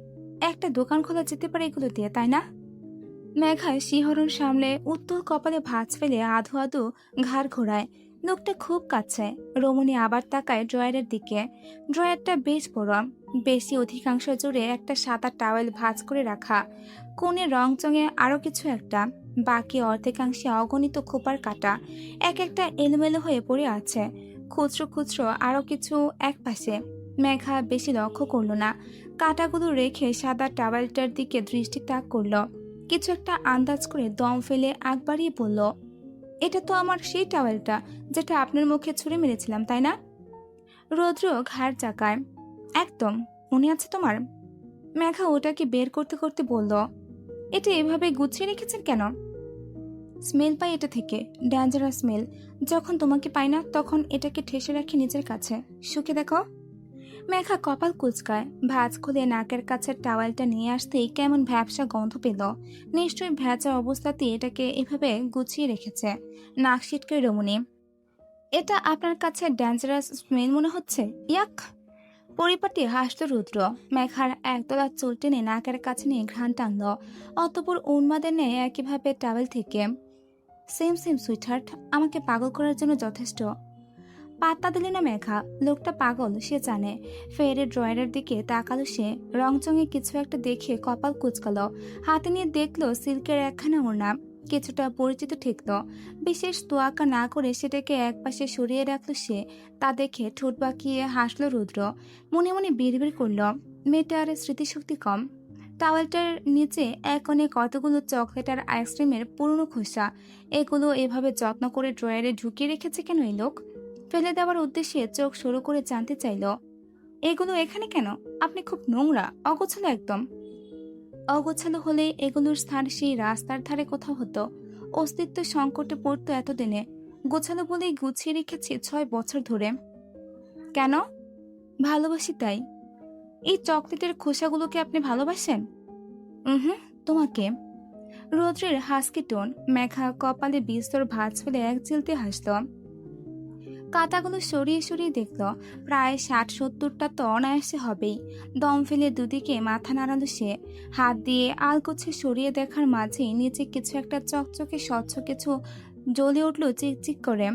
একটা দোকান খোলা যেতে পারে এগুলো দিয়ে, তাই না? মেঘায় শিহরণ সামলে উত্তর কপালে ভাঁজ ফেলে আধো আধো ঘাড় ঘোরায়। লোকটা খুব কাছে। রমণী আবার তাকায় ড্রয়ারের দিকে। ড্রয়ারটা বেশ বড়। বেশি অধিকাংশ জুড়ে একটা সাদা টাওয়েল ভাঁজ করে রাখা। কোণে রং চঙে আরো কিছু একটা। বাকি অর্ধেকাংশে অগণিত খোপার কাটা। এক একটা এলোমেলো হয়ে পড়ে আছে। খুচরো খুচরো আরো কিছু এক পাশে। মেঘা বেশি লক্ষ্য করলো না। কাটাগুলো রেখে সাদা টাওয়েলটার দিকে দৃষ্টি তাক করলো। কিছু একটা আন্দাজ করে দম ফেলে আগ বাড়িয়ে বলল, এটা তো আমার সেই টাওয়েলটা যেটা আপনার মুখে ছুঁড়ে মেরেছিলাম, তাই না? রৌদ্র ঘাড় চাকায়, একদম, মনে আছে তোমার? মেঘা ওটাকে বের করতে করতে বলল, এটা এভাবে গুছিয়ে রেখেছেন কেন? স্মেল পাই এটা থেকে, ডেঞ্জারাস স্মেল। যখন তোমাকে পাই না তখন এটাকে ঠেসে রাখি নিজের কাছে। শুকে দেখো। মেঘা কপাল কুচকায়। ভাঁজ খুলে নাকের কাছে টাওয়েলটা নিয়ে আসতেই কেমন ভ্যাবসা গন্ধ পেল। নিশ্চয়ই ভেজা অবস্থাতে এটাকে এভাবে গুছিয়ে রেখেছে। নাক সিটকে রমণী, এটা আপনার কাছে ডেঞ্জারাস স্মেল মনে হচ্ছে? ইয়াক! পরিপাটি হাসল রুদ্র। মেঘার একতলা চুল টেনে নাকের কাছে নিয়ে ঘ্রাণ টানল। অতপর উন্মাদে নেয় একইভাবে টাওয়েল থেকে। সেম সেম সুইটহার্ট, আমাকে পাগল করার জন্য যথেষ্ট। পাত্তা দিল না মেঘা। লোকটা পাগল সে জানে। ফেরে ড্রয়ারের দিকে তাকালো সে। রংচঙে কিছু একটা দেখে কপাল কুচকালো। হাতে নিয়ে দেখলো সিল্কের একখানা ওড়না। কিছুটা পরিচিত ঠেকল। বিশেষ তোয়াক্কা না করে সেটাকে একপাশে সরিয়ে রাখলো সে। তা দেখে ঠোঁট বাঁকিয়ে হাসলো রুদ্র। মনে মনে বিড়বিড় করল, মেয়েটার স্মৃতিশক্তি কম। টাওয়েলটার নিচে এক কোণে কতগুলো চকলেট আর আইসক্রিমের পুরনো খোসা। এগুলো এভাবে যত্ন করে ড্রয়ারে ঢুকিয়ে রেখেছে কেন এই লোক? ফেলে দেওয়ার উদ্দেশ্যে চোখ সরু করে জানতে চাইল, এগুলো এখানে কেন? আপনি খুব নোংরা, অগোছালো একদম। অগোছালো হলে এগুলোর স্থান সেই রাস্তার ধারে কোথাও হতো। অস্তিত্ব সংকটে পড়তো এতদিনে। গোছালো বলেই গুছিয়ে রেখেছি ৬ বছর ধরে। কেন? ভালোবাসি তাই। এই চকলেটের খোসাগুলোকে আপনি ভালোবাসেন? তোমাকে। রৌদ্রের হাসকি টোন। মেঘা কপালে বিস্তর ভাঁজ ফেলে এক চিলতে হাসল। কাঁটাগুলো সরিয়ে সরিয়ে দেখলো প্রায় 60-70টা তো অনায়াসে হবেই। দম ফেলে দুদিকে মাথা নাড়ালো সে। হাত দিয়ে আলগোছে সরিয়ে দেখার মাঝেই নিচে কিছু একটা চকচকে স্বচ্ছ কিছু জ্বলে উঠলো চিকচিক করে।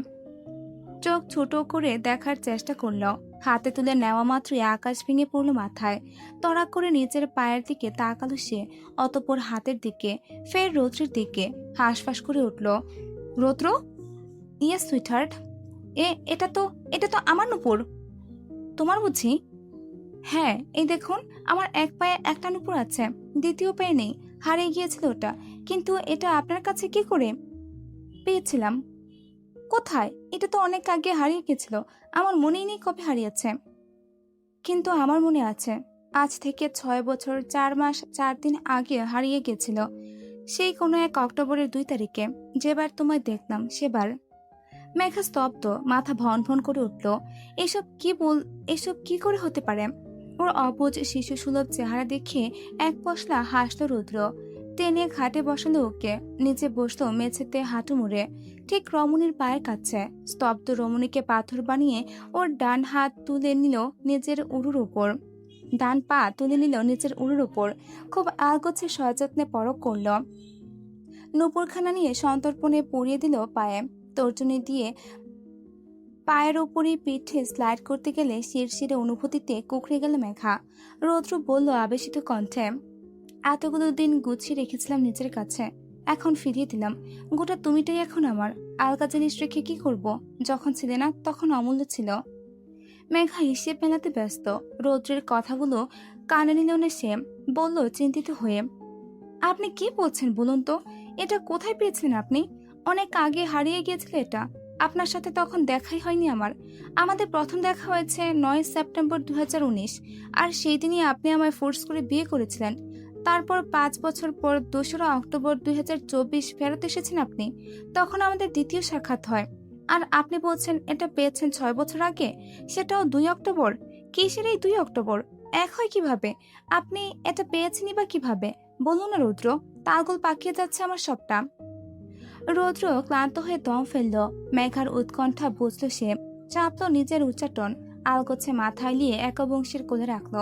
চোখ ছোট করে দেখার চেষ্টা করলো। হাতে তুলে নেওয়া মাত্রই আকাশ ভেঙে পড়লো মাথায়। তড়াক করে নিচের পায়ের দিকে তাকালো সে, অতঃপর হাতের দিকে, ফের রৌদ্রের দিকে। হাঁসফাঁস করে উঠল, রৌদ্র? Yes sweetheart. এটা তো আমার নুপুর। তোমার বুঝি? হ্যাঁ, এই দেখুন, আমার এক পায়ে একটা নুপুর আছে, দ্বিতীয় পায়ে নেই। হারিয়ে গিয়েছিল ওটা, কিন্তু এটা আপনার কাছে কি করে পেয়েছিলাম? কোথায়? এটা তো অনেক আগে হারিয়ে গেছিল, আমার মনেই নেই কবে হারিয়েছে। কিন্তু আমার মনে আছে, আজ থেকে 6 বছর 4 মাস 4 দিন আগে হারিয়ে গেছিল। সেই কোনো এক অক্টোবরের 2 তারিখে, যেবার তোমায় দেখলাম সেবার। মেঘা স্তব্ধ, মাথা ভন ভন করে উঠল। এসব কি করে হতে পারে? ওর অবুঝ শিশু সুলভ চেহারা দেখে এক পশলা হাসল রুদ্র। টেনে খাটে বসালো ওকে, নিচে বসলো মেঝেতে হাঁটু মুড়ে, ঠিক রমণীর পায়ের কাছে। স্তব্ধ রমণীকে পাথর বানিয়ে ওর ডান হাত তুলে নিল নিজের উরুর উপর, ডান পা তুলে নিল নিচের উরুর উপর, খুব আলগোছে সযত্নে পরক করল। নুপুরখানা নিয়ে সন্তর্পণে পরিয়ে দিল পায়ে। তর্জনী দিয়ে পায়ের ওপরই পিঠে স্লাইড করতে গেলে শিরশিরে অনুভূতিতে কুকড়ে গেল মেঘা। রৌদ্র বলল আবেশিত কণ্ঠে, এতগুলো দিন গুছিয়ে রেখেছিলাম নিজের কাছে, এখন ফিরিয়ে দিলাম। গোটা তুমিটাই এখন আমার। আলগা জিনিস রেখে কি করব? যখন ছিলে না তখন অমূল্য ছিল। মেঘা হিসেব মেলাতে ব্যস্ত। রৌদ্রের কথাগুলো কানে নিল না সে। বলল চিন্তিত হয়ে, আপনি কি বলছেন বলুন তো? এটা কোথায় পেয়েছেন আপনি? অনেক আগে হারিয়ে গিয়েছিল এটা। আপনার সাথে তখন দেখাই হয়নি আমার। আমাদের প্রথম দেখা হয়েছে 9 সেপ্টেম্বর 2019, আর সেই দিনই আপনি আমায় ফোর্স করে বিয়ে করেছিলেন। তারপর 5 বছর পর 2রা অক্টোবর 2024 ফেরত এসেছেন আপনি। তখন আমাদের দ্বিতীয় সাক্ষাৎ হয়, আর আপনি বলছেন এটা পেয়েছেন 6 বছর আগে, সেটাও 2 অক্টোবর। কিসের এই 2 অক্টোবর? এক হয় কিভাবে? আপনি এটা পেয়েছেনই বা কিভাবে? বলুন না রৌদ্র, তালগোল পাকিয়ে যাচ্ছে আমার সবটা। রৌদ্র ক্লান্ত হয়ে দম ফেলল। মেঘার উৎকণ্ঠা বুঝল সে। চাপল নিজের উচ্চাটন, আলগোছে মাথায় নিয়ে একবংশের কোলে রাখল।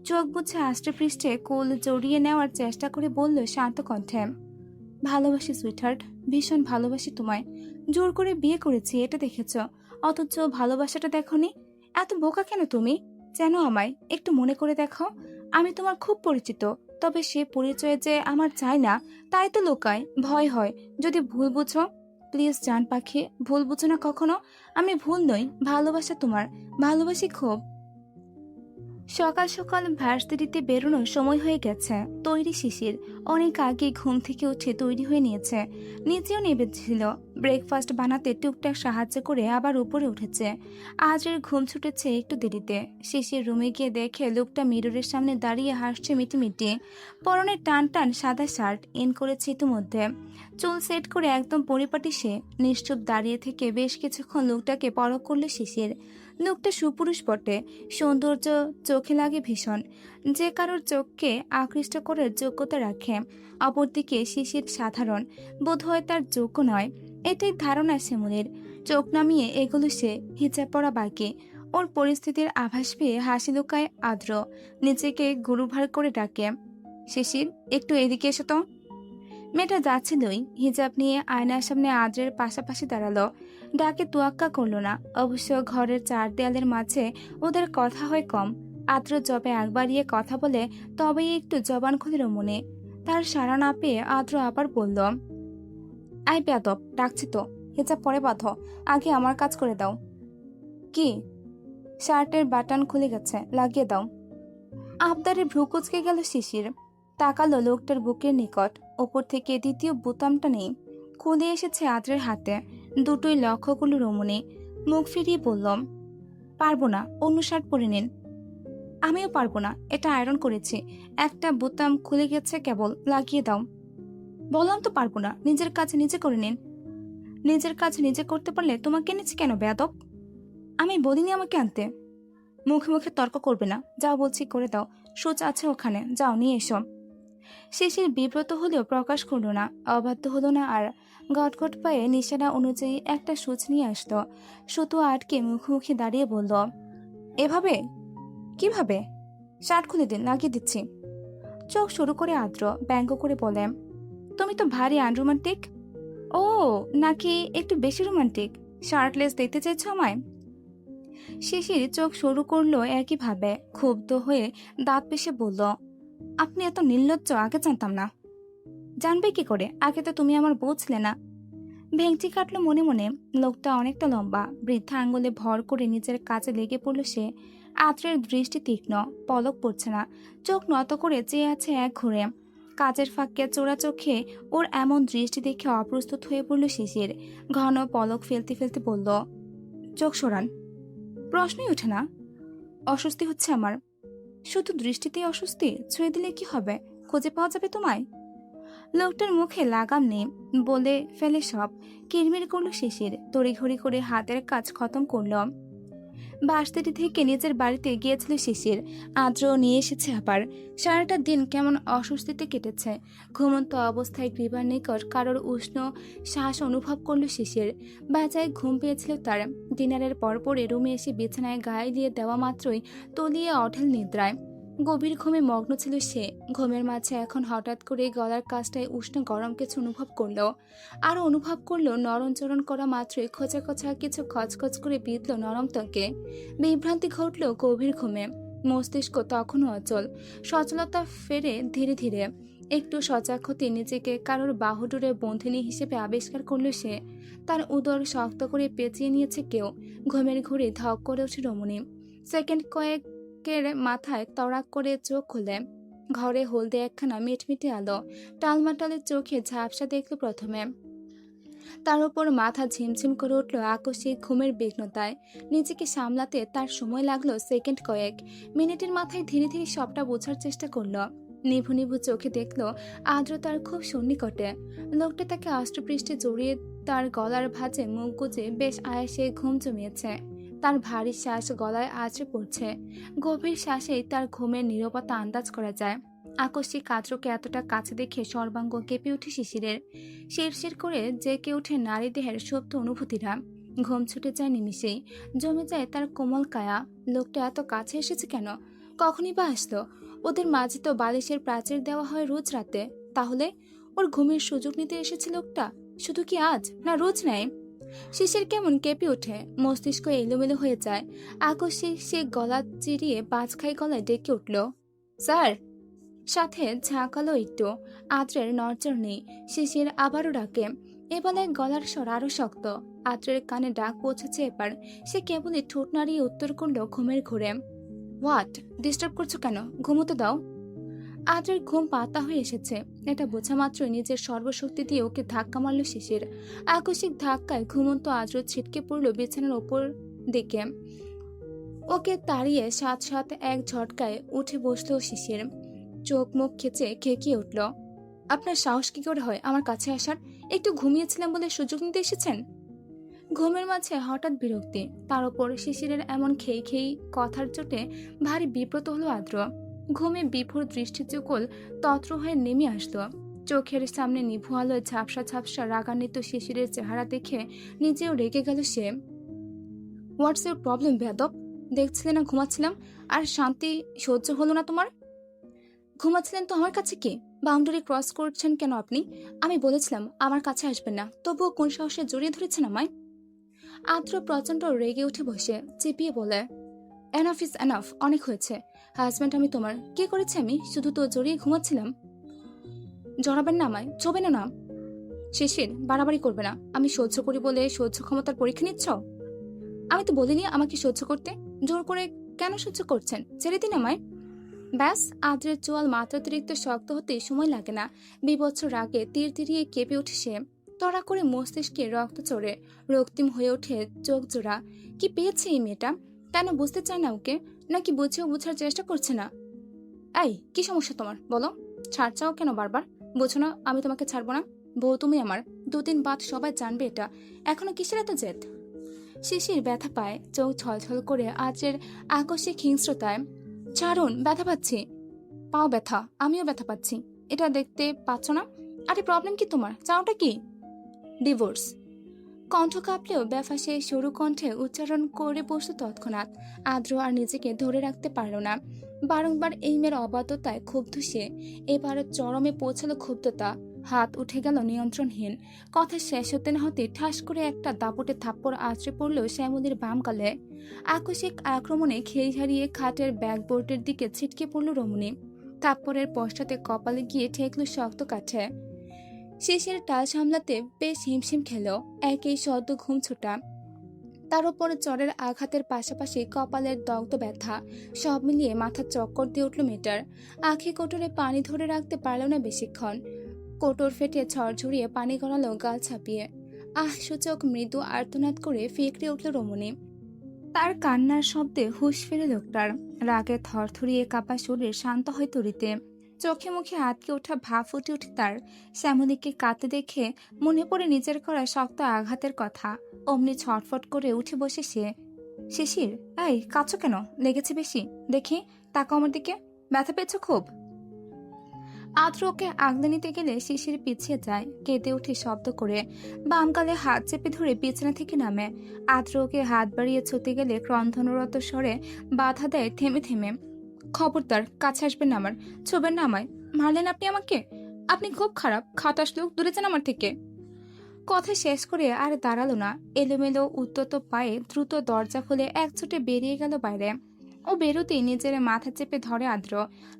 চোখ বুঝে আষ্টে পৃষ্ঠে কোল জড়িয়ে নেওয়ার চেষ্টা করে বলল শান্ত কণ্ঠে, ভালোবাসি সুইটহার্ট, ভীষণ ভালোবাসি তোমায়। জোর করে বিয়ে করেছি এটা দেখেছ, অথচ ভালোবাসাটা দেখনি। এত বোকা কেন তুমি? যেন আমায় একটু মনে করে দেখো। আমি তোমার খুব পরিচিত, তবে সে পরিচয় যে আমার চাই না তাই তো লোকায়, ভয় হয় যদি ভুল বুঝো। প্লিজ জান পাখি, ভুল বুঝো না কখনো। আমি ভুল নই, ভালোবাসা তোমার, ভালোবাসি খুব। সকাল সকাল ভার্সিটিতে বেরোনোর সময় হয়ে গেছে। তৈরি শিশির অনেক আগে ঘুম থেকে উঠে তৈরি হয়ে নিয়েছে, নিচেও নেমেছিল। ব্রেকফাস্ট বানাতে টুকটাক সাহায্য করে আবার উপরে উঠেছে। আজের ঘুম ছুটেছে একটু দেরিতে। শিশির রুমে গিয়ে দেখে লোকটা মিররের সামনে দাঁড়িয়ে হাসছে মিটিমিটি। পরনে টান টান সাদা শার্ট ইন করেছে ইতিমধ্যে, চুল সেট করে একদম পরিপাটি সে। নিশ্চুপ দাঁড়িয়ে থেকে বেশ কিছুক্ষণ লোকটাকে পরখ করলে শিশির। লোকটা সুপুরুষ বটে, সৌন্দর্য চোখে লাগে ভীষণ, যে কারোর চোখকে আকৃষ্ট করার যোগ্যতা রাখে। অপরদিকে শিশির সাধারণ, বোধহয় তার যোগ্য নয়, এটাই ধারণা শিমুলের। চোখ নামিয়ে এগুলো সে, হিজাব পরা বাকি। ওর পরিস্থিতির আভাস পেয়ে হাসি লুকায় আদ্র, নিজেকে গুরুভার করে ডাকে, শিশির একটু এদিকে এসো তো। মেয়েটা যাচ্ছিলই, হিজাব নিয়ে আয়নার সামনে আদ্রের পাশাপাশি দাঁড়ালো। ডাকে তোয়াক্কা করলো না। অবশ্য ঘরের 4 দেয়ালের মাঝে ওদের কথা হয় কম। আদ্র যবে এক বাড়িয়ে কথা বলে তবেই একটু জবান খুলিল মনে। তার সাড়া না পেয়ে আদ্র আবার বলল, আই বেয়াদব, ডাকছি তো। হিজাব পরে বাঁধো, আগে আমার কাজ করে দাও। কি? শার্টের বাটন খুলে গেছে, লাগিয়ে দাও। আবদারে ভ্রু কুচকে গেল শিশির। তাকালো লোকটার বুকের নিকট, ওপর থেকে দ্বিতীয় বোতামটা নেই, খুলে এসেছে আদ্রের হাতে। দুটোই লক্ষ্য করল রমণী। মুখ ফিরিয়ে বলল, পারবো না, অন্য শার্ট পরে নিন। আমিও পারবো না, এটা আয়রন করেছি, একটা বোতাম খুলে গেছে কেবল, লাগিয়ে দাও। বললাম তো পারবো না, নিজের কাজ নিজে করে নিন। নিজের কাজ নিজে করতে পারলে তোমাকে এনেছি কেন বেয়াদব? আমি বলিনি আমাকে আনতে। মুখে মুখে তর্ক করবে না, যাও বলছি করে দাও। সুচ আছে ওখানে, যাও নিয়ে এসো। শিশির বিব্রত হলেও প্রকাশ করল না, অবাধ্য হলো না আর। গটগট পায়ে নিশানা অনুযায়ী একটা সূচ নিয়ে আসতো। সুতো আটকে মুখোমুখি দাঁড়িয়ে বলল, এভাবে? কিভাবে? শার্ট খুলে দিন, লাগিয়ে দিচ্ছি। চোখ শুরু করে আদ্র ব্যঙ্গ করে বলে, তুমি তো ভারী আনরোমান্টিক। ও, নাকি একটু বেশি রোমান্টিক? শার্টলেস দেখতে চাইছো আমায়? শিশির চোখ শুরু করলো একইভাবে, ক্ষুব্ধ হয়ে দাঁত পিষে বলল, আপনি এত নির্লজ্জ আগে জানতাম না। জানবে কি করে, আগে তো তুমি আমার বউ ছিলে না। ভেঙচি কাটলো মনে মনে। লোকটা অনেকটা লম্বা, বৃদ্ধা আঙ্গুলে ভর করে নিজের কাজে লেগে পড়ল সে। আত্রের দৃষ্টি তীক্ষ্ণ, পলক পড়ছে না, চোখ নত করে চেয়ে আছে এক ঘুরে। কাজের ফাঁকে চোরা চোখে ওর এমন দৃষ্টি দেখে অপ্রস্তুত হয়ে পড়ল শিশির। ঘন পলক ফেলতে ফেলতে বলল, চোখ সরান। প্রশ্নই ওঠে না। অস্বস্তি হচ্ছে আমার। শুধু দৃষ্টিতেই অস্বস্তি? ছুঁয়ে দিলে কি হবে? খুঁজে পাওয়া যাবে তোমায়? লোকটার মুখে লাগাম নেই, বলে ফেলে সব। কিরমির করলো শিশির, তড়িঘড়ি করে হাতের কাজ খতম করলো। বাঁশতলি থেকে নিজের বাড়িতে গিয়েছিল শিশির, আদ্র নিয়ে এসেছে আবার। সারাটা দিন কেমন অস্বস্তিতে কেটেছে। ঘুমন্ত অবস্থায় গ্রীবার নিকট কারোর উষ্ণ শ্বাস অনুভব করলো শিশির। বাজায় ঘুম পেয়েছিল তার। ডিনারের পরপরে রুমে এসে বিছানায় গায়ে দিয়ে দেওয়া মাত্রই তলিয়ে অঢেল নিদ্রায়। গভীর ঘুমে মগ্ন ছিল সে। ঘুমের মাঝে এখন হঠাৎ করে গলার কাছটায় উষ্ণ গরম কিছু অনুভব করলো। আর অনুভব করলো নরমচরণ করা মাত্রই খোঁচা খোঁচা কিছু খচখচ করে বিঁধল নরম ত্বকে। বিভ্রান্তি ঘটল গভীর ঘুমে। মস্তিষ্ক তখনও অচল। সচলতা ফেরে ধীরে ধীরে। একটু সজাগ হতে নিজেকে কারোর বাহুডোরে বন্ধিনী হিসেবে আবিষ্কার করল সে। তার উদর শক্ত করে পেঁচিয়ে নিয়েছে কেউ। ঘুমের ঘুরে ধক করে ওঠে রমণী। সেকেন্ড কয়েকের মাথায় তড়াক করে চোখ খুলে। ঘরে হলদে একখানা মিটমিটে আলো। টালমাটালের চোখে ঝাপসা দেখল প্রথমে। তার উপর মাথা ঝিমঝিম করে উঠল আকস্মিক ঘুমের বিঘ্নতায়। নিজেকে সামলাতে তার সময় লাগলো সেকেন্ড কয়েক। মিনিটের মাথায় ধীরে ধীরে সবটা বোঝার চেষ্টা করলো। নিভু নিভু চোখে দেখলো আদ্র তার খুব সন্নিকটে। লোকটা তাকে আষ্টপৃষ্ঠে জড়িয়ে তার গলার ভাঁজে মুখ গুজে বেশ আয়াসে ঘুম জমিয়েছে। তার ভারী শ্বাস গলায় আছড়ে পড়ছে। গভীর শ্বাসেই তার ঘুমের নীরবতা আন্দাজ করা যায়। আকস্মিক আদ্রকে এতটা কাছে দেখে সর্বাঙ্গ কেঁপে উঠে শিশিরের। শিরশির করে জেঁকে ওঠে নারী দেহের সুপ্ত অনুভূতিরা। ঘুম ছুটে যায় নিমিষেই। জমে যায় তার কোমল কায়া। লোকটা এত কাছে এসেছে কেন? কখনই বা আসলো? ওদের মাঝে তো বালিশের প্রাচীর দেওয়া হয় রোজ রাতে। তাহলে ওর ঘুমের সুযোগ নিতে এসেছে লোকটা। শুধু কি আজ, না রোজ নেয়? শিশির কেমন কেঁপে ওঠে, মস্তিষ্ক এলোমেলো হয়ে যায়। আকস্মিক সে গলা চিরিয়ে বাজখাই গলায় ডেকে উঠল, স্যার। সাথে ঝাঁকালো একটু। আদ্রের নড়চড় নেই। শিশির আবারও ডাকে। এবেলায় গলার স্বর আরো শক্ত। আদ্রের কানে ডাক পৌঁছেছে এবার। সে কেবলই ঠোঁট নাড়িয়ে উত্তর করলো ঘুমের ঘোরে, হোয়াট? ডিস্টার্ব করছো কেন? ঘুমোতে দাও। আদ্রের ঘুম পাতা হয়ে এসেছে। এটা বোঝা মাত্রই নিজের সর্বশক্তি দিয়ে ওকে ধাক্কা মারল শিশির। আকস্মিক ধাক্কায় ঘুমন্ত আদ্র ছিটকে পড়ল বিছানার ওপর দিকে। ওকে তাড়িয়ে সাত সাত এক ঝটকায় উঠে বসলো শিশির। চোখ মুখ খেচে খেকিয়ে উঠল, আপনার সাহস কি করে হয় আমার কাছে আসার? একটু ঘুমিয়েছিলাম বলে সুযোগ নিতে এসেছেন? ঘুমের মাঝে হঠাৎ বিরক্তি, তার উপর শিশিরের এমন খেই খেই কথার চোটে ভারী বিব্রত হলো আদ্র। ঘুমে বিভোর দৃষ্টিচুকল তত্র হয়ে নেমে আসলো। চোখের সামনে নিভু আলোয় ঝাপসা ঝাপসা রাগান্বিত শিশিরের চেহারা দেখে নিজেও রেগে গেল সে। হোয়াটস ইউর প্রবলেম বেয়াদব? দেখছিলে না ঘুমাচ্ছিলাম, আর শান্তি সহ্য হলো না তোমার? ঘুমাচ্ছিলেন তো আমার কাছে কি? বাউন্ডারি ক্রস করছেন কেন আপনি? আমি বলেছিলাম আমার কাছে আসবেন না, তবুও কোন সাহসে জড়িয়ে ধরেছেন আমায়? আদ্র প্রচন্ড রেগে উঠে বসে চিপিয়ে বলে, এনাফ ইজ এনাফ, অনেক হয়েছে। হাজব্যান্ড আমি তোমার, কি করেছি আমি? শুধু তো জড়িয়ে ঘুমাচ্ছিলাম। জড়াবেন না আমায়, ছবেন না। শিশির, বাড়াবাড়ি করবে না। আমি সহ্য করি বলে সহ্য ক্ষমতার পরীক্ষা নিচ্ছ? আমি তো বলিনি আমাকে সহ্য করতে। জোর করে কেন সহ্য করছেন? ছেড়ে দিন আমায়। ব্যাস, আদ্রের চোয়াল মাত্রাতিরিক্ত শক্ত হতে সময় লাগে না। বিবৎস রাগে তীর তিরিয়ে কেঁপে ওঠে সে। তড়া করে মস্তিষ্কে রক্ত চড়ে, রক্তিম হয়ে ওঠে চোখ জোড়া। কি পেয়েছে এই মেয়েটা? কেন বুঝতে চায় না ওকে? নাকি বুঝেও বোঝার চেষ্টা করছে না? এই, কি সমস্যা তোমার বলো? ছাড় চাও কেন বারবার? বোঝো না আমি তোমাকে ছাড়বো না? বউ তুমি আমার, দুদিন বাদ সবাই জানবে এটা। এখনো কিসের এত জেদ? শিশির ব্যথা পায়, চোখ ছলছল করে আজের আকস্মিক হিংস্রতায়। ছাড়ুন, ব্যথা পাচ্ছি। পাও ব্যথা, আমিও ব্যথা পাচ্ছি। এটা দেখতে পাচ্ছ না? আরে প্রবলেম কি তোমার? চাওটা কি? ডিভোর্স। কণ্ঠ কাঁপলেও বেফাঁসে সরু কণ্ঠে উচ্চারণ করে বসল তৎক্ষণাৎ। আদ্র আর নিজেকে ধরে রাখতে পারল না। বারংবার এই মেয়ের অবাধ্যতায় ক্ষুব্ধ সে। এবার চরমে পৌঁছালো ক্ষুব্ধতা। হাত উঠে গেল নিয়ন্ত্রণহীন। কথা শেষ হতে না হতে ঠাস করে একটা দাপটে থাপ্পড় আছড়ে পড়ল শ্যামলীর বাম গালে। আকস্মিক আক্রমণে খেই হারিয়ে খাটের ব্যাকবোর্ডের দিকে ছিটকে পড়ল রমণী। থাপ্পড়ের পশ্চাতে কপালে গিয়ে ঠেকল শক্ত কাঠে। শেষের টাল সামলাতে বেশ হিমশিম খেল। একই সদ্য ঘুম ছোটা, তার উপর চরের আঘাতের পাশাপাশি কপালের দগ্ধ ব্যথা, সব মিলিয়ে মাথা চক্কর দিয়ে উঠল মেয়েটার। আখি কোটরে পানি ধরে রাখতে পারল না বেশিক্ষণ। কোটর ফেটে ঝরঝরিয়ে পানি গড়ালো গাল ছাপিয়ে। সূচক মৃদু আর্তনাদ করে ফিকড়ে উঠল রমণী। তার কান্নার শব্দে হুঁশ ফেরে লোকটার। রাগে থরথরিয়ে কাঁপা শরীর শান্ত হয় তরিতে। চোখে মুখে আটকে ওঠা ভাব ফুটে ওঠে তার। শ্যামলীকে কাঁদতে দেখে মনে পড়ে নিজের করা শক্ত আঘাতের কথা। অমনি ছটফট করে উঠে বসে সে। শিশির, এই কাঁদছো কেন? লেগেছে বেশি? দেখি, তাকাও আমার দিকে। ব্যথা পেয়েছো খুব? আদ্র ওকে আগলে নিতে গেলে শিশির পিছিয়ে যায়, কেঁদে উঠে শব্দ করে। বাম গালে হাত চেপে ধরে বিছানা থেকে নামে। আদ্র ওকে হাত বাড়িয়ে ছুতে গেলে ক্রন্ধনরত স্বরে বাধা দেয় থেমে থেমে। খবরদার, কাছে আসবেন না আমার, ছোবেন না আমায়। মারলেন আপনি আমাকে? আপনি খুব খারাপ, খাটাস লোক, দূরে যান আমার থেকে। কথা শেষ করে আর দাঁড়ালো না। এলোমেলো উদ্যত পায়ে দ্রুত দরজা খুলে এক ছুটে বেরিয়ে গেল বাইরে। ও বেরোতেই নিজের মাথা চেপে ধরে আদ্র।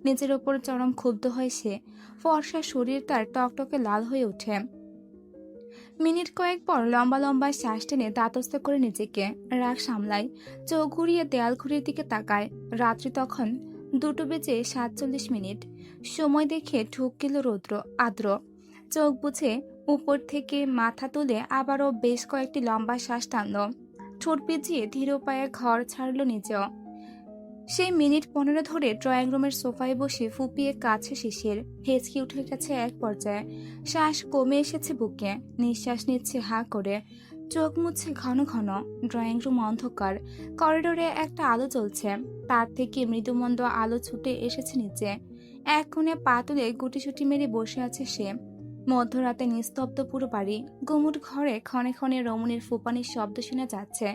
নিজের ওপর চরম ক্ষুব্ধ হয় সে। ফর্সা শরীর তার টকটকে লাল হয়ে ওঠে। মিনিট কয়েক পর লম্বা লম্বা শ্বাস টেনে দাঁতস্থ করে নিজেকে রাগ সামলায়। চোখ ঘুরিয়ে দেয়াল ঘুরির দিকে তাকায়। রাত্রি তখন 2:47। সময় দেখে ঠুক গেল আদ্র। চোখ বুঝে উপর থেকে মাথা তুলে আবারও বেশ কয়েকটি লম্বা শ্বাস টানল। ঠোঁট পিছিয়ে ধীর পায়ে ঘর ছাড়ল নিজেও। সেই মিনিট 15 ধরে ড্রয়িং রুমের সোফায় বসে ফুপিয়ে কাছে শিশির। হেঁচকি উঠে গেছে এক পর্যায়ে। শ্বাস কমে এসেছে বুকে। নিঃশ্বাস নিচ্ছে হা করে। চোখ মুছছে ঘন ঘন। ড্রয়িং রুম অন্ধকার। করিডোরে একটা আলো জ্বলছে। তার থেকে মৃদুমন্দ আলো ছুটে এসেছে নিচে। এক কোণে পা তুলে গুটিসুটি মেরে বসে আছে সে। মধ্যরাতে নিস্তব্ধ পুরো বাড়ি। গুমুট ঘরে ক্ষণে ক্ষণে রমণীর ফুপানির শব্দ শোনা যাচ্ছে।